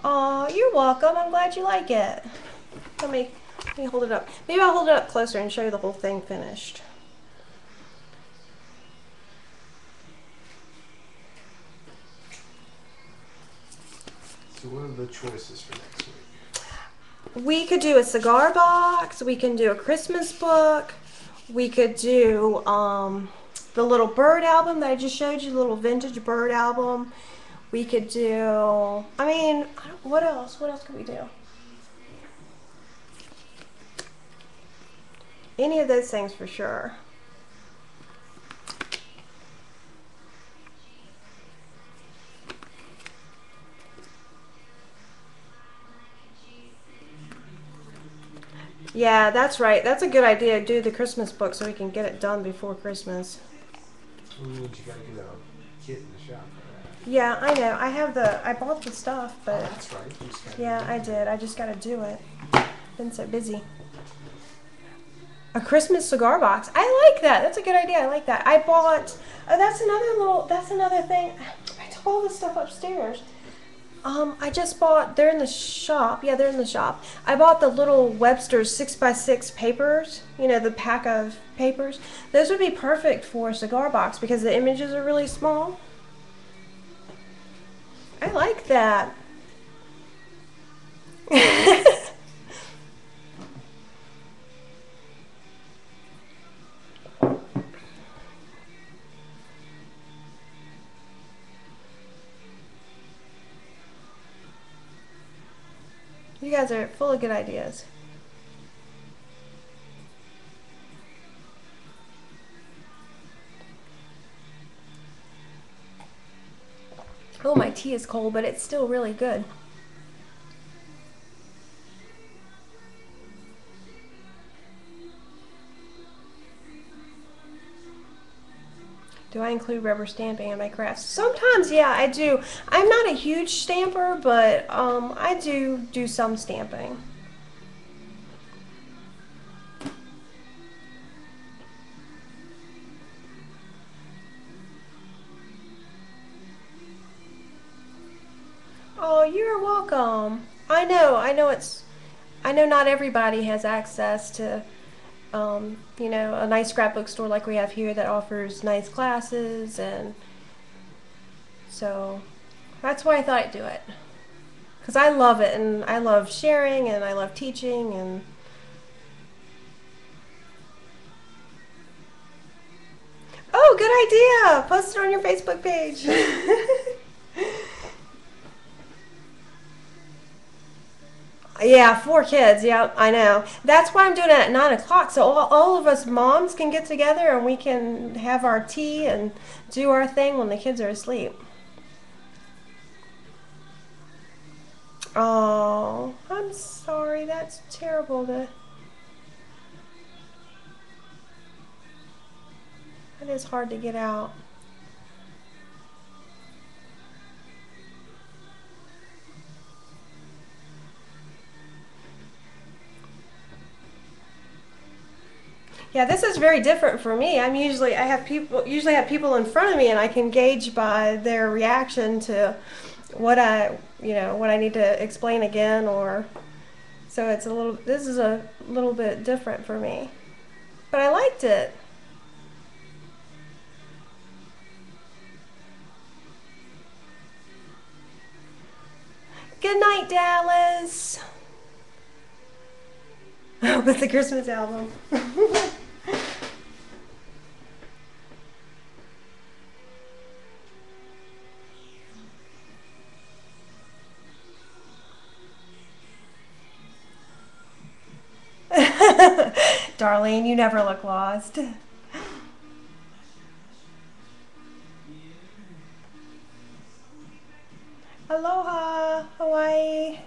A: Oh, you're welcome. I'm glad you like it. Let me hold it up. Maybe I'll hold it up closer and show you the whole thing finished.
B: So what are the choices for next week?
A: We could do a cigar box. We can do a Christmas book. We could do the little bird album that I just showed you, the little vintage bird album. We could do, I mean, what else? What else could we do? Any of those things for sure. Yeah, that's right. That's a good idea. Do the Christmas book so we can get it done before Christmas.
B: Which means you gotta get a kit in the shop for that.
A: Yeah, I know. I bought the stuff,
B: Oh,
A: but
B: that's right. You just gotta
A: yeah,
B: do
A: I
B: it.
A: did. I just gotta do it. Been so busy. A Christmas cigar box. I like that. That's a good idea. I like that. I bought. Oh, That's another thing. I took all this stuff upstairs. I just bought. They're in the shop. Yeah, they're in the shop. I bought the little Webster's 6x6 papers. You know, the pack of papers. Those would be perfect for a cigar box because the images are really small. I like that. You guys are full of good ideas. Oh, my tea is cold, but it's still really good. Do I include rubber stamping in my crafts? Sometimes, yeah, I do. I'm not a huge stamper, but I do some stamping. Oh, you're welcome. I know not everybody has access to, you know, a nice scrapbook store like we have here that offers nice classes, and so that's why I thought I'd do it. Because I love it, and I love sharing, and I love teaching, and oh, good idea! Post it on your Facebook page. Yeah, 4 kids. Yeah, I know. That's why I'm doing it at 9 o'clock, so all of us moms can get together and we can have our tea and do our thing when the kids are asleep. Oh, I'm sorry. That's terrible. That is hard to get out. Yeah, this is very different for me. I usually have people in front of me and I can gauge by their reaction to what I need to explain again, or so this is a little bit different for me. But I liked it. Good night, Dallas. With the Christmas album. Darlene, you never look lost. Aloha, Hawaii.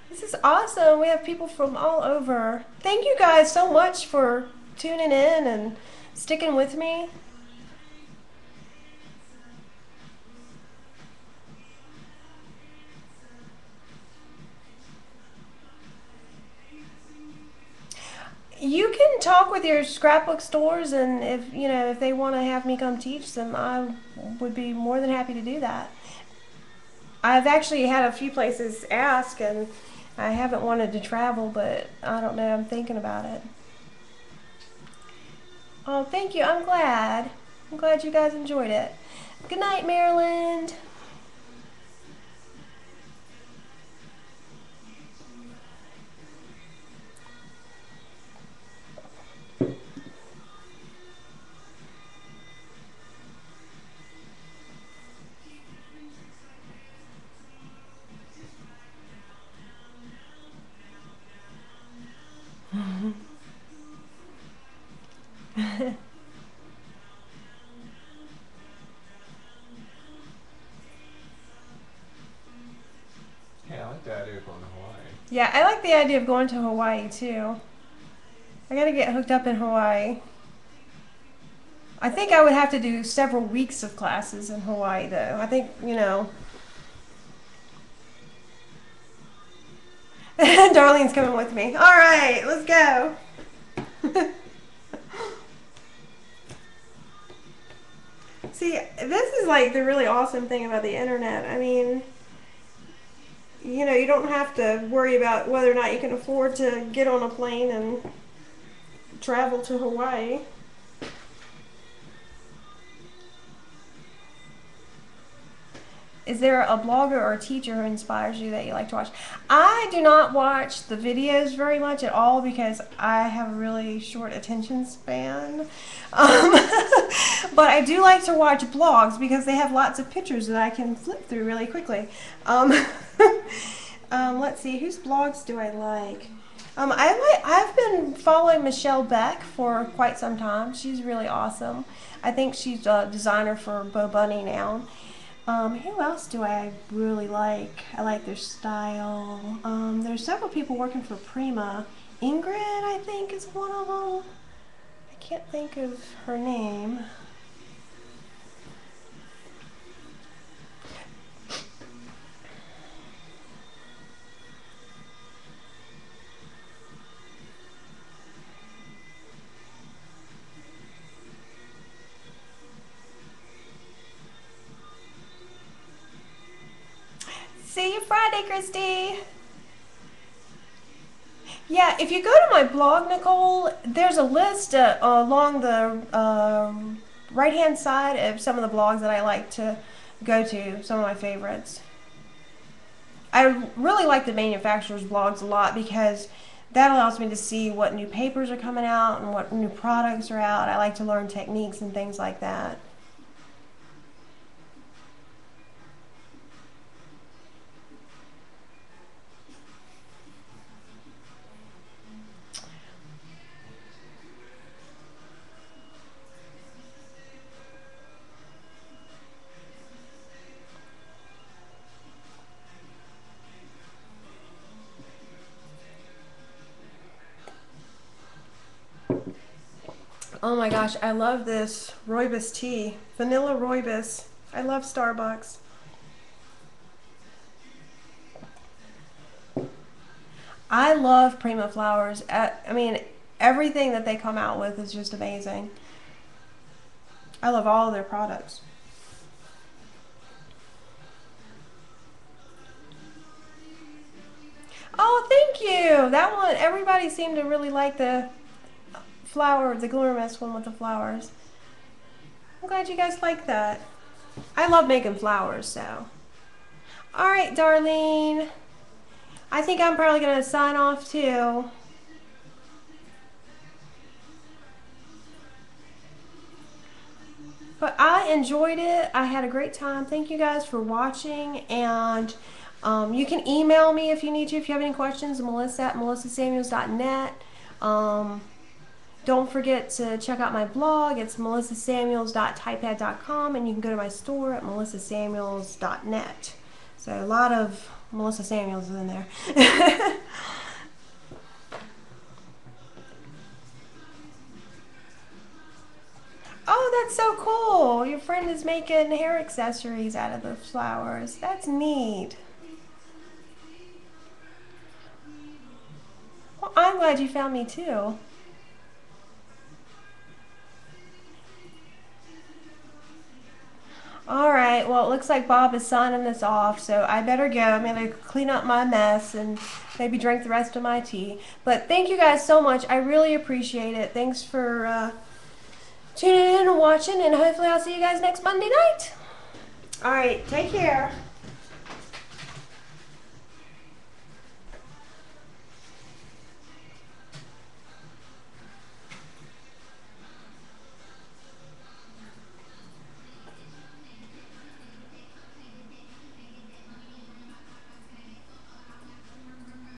A: This is awesome. We have people from all over. Thank you guys so much for tuning in and sticking with me. You can talk with your scrapbook stores, and if they want to have me come teach them, I would be more than happy to do that. I've actually had a few places ask, and I haven't wanted to travel, but I don't know. I'm thinking about it. Oh, thank you. I'm glad. I'm glad you guys enjoyed it. Good night, Maryland. Yeah, I like the idea of going to Hawaii too. I gotta get hooked up in Hawaii. I think I would have to do several weeks of classes in Hawaii though. I think, you know. Darlene's coming with me. All right, let's go. See, this is like the really awesome thing about the internet. I mean, you know, you don't have to worry about whether or not you can afford to get on a plane and travel to Hawaii. Is there a blogger or a teacher who inspires you that you like to watch? I do not watch the videos very much at all because I have a really short attention span. But I do like to watch blogs because they have lots of pictures that I can flip through really quickly. Let's see, whose blogs do I like? I've been following Michelle Beck for quite some time. She's really awesome. I think she's a designer for Bo Bunny now. Who else do I really like? I like their style. There's several people working for Prima. Ingrid, I think, is one of them. I can't think of her name. See you Friday, Christy. Yeah, if you go to my blog, Nicole, there's a list along the right-hand side of some of the blogs that I like to go to, some of my favorites. I really like the manufacturers' blogs a lot because that allows me to see what new papers are coming out and what new products are out. I like to learn techniques and things like that. Oh my gosh, I love this rooibos tea. Vanilla rooibos. I love Starbucks. I love Prima flowers. I mean, everything that they come out with is just amazing. I love all of their products. Oh, thank you. That one, everybody seemed to really like the flower, the Glimmermist one with the flowers. I'm glad you guys like that. I love making flowers, so. All right, Darlene. I think I'm probably going to sign off too. But I enjoyed it. I had a great time. Thank you guys for watching. And you can email me if you need to. If you have any questions, melissa@melissasamuels.net. Don't forget to check out my blog. It's melissasamuels.typepad.com. And you can go to my store at melissasamuels.net. So a lot of Melissa Samuels in there. Oh, that's so cool. Your friend is making hair accessories out of the flowers. That's neat. Well, I'm glad you found me too. Alright, well, it looks like Bob is signing us off, so I better go. I'm going to clean up my mess and maybe drink the rest of my tea. But thank you guys so much. I really appreciate it. Thanks for tuning in and watching, and hopefully I'll see you guys next Monday night. Alright, take care.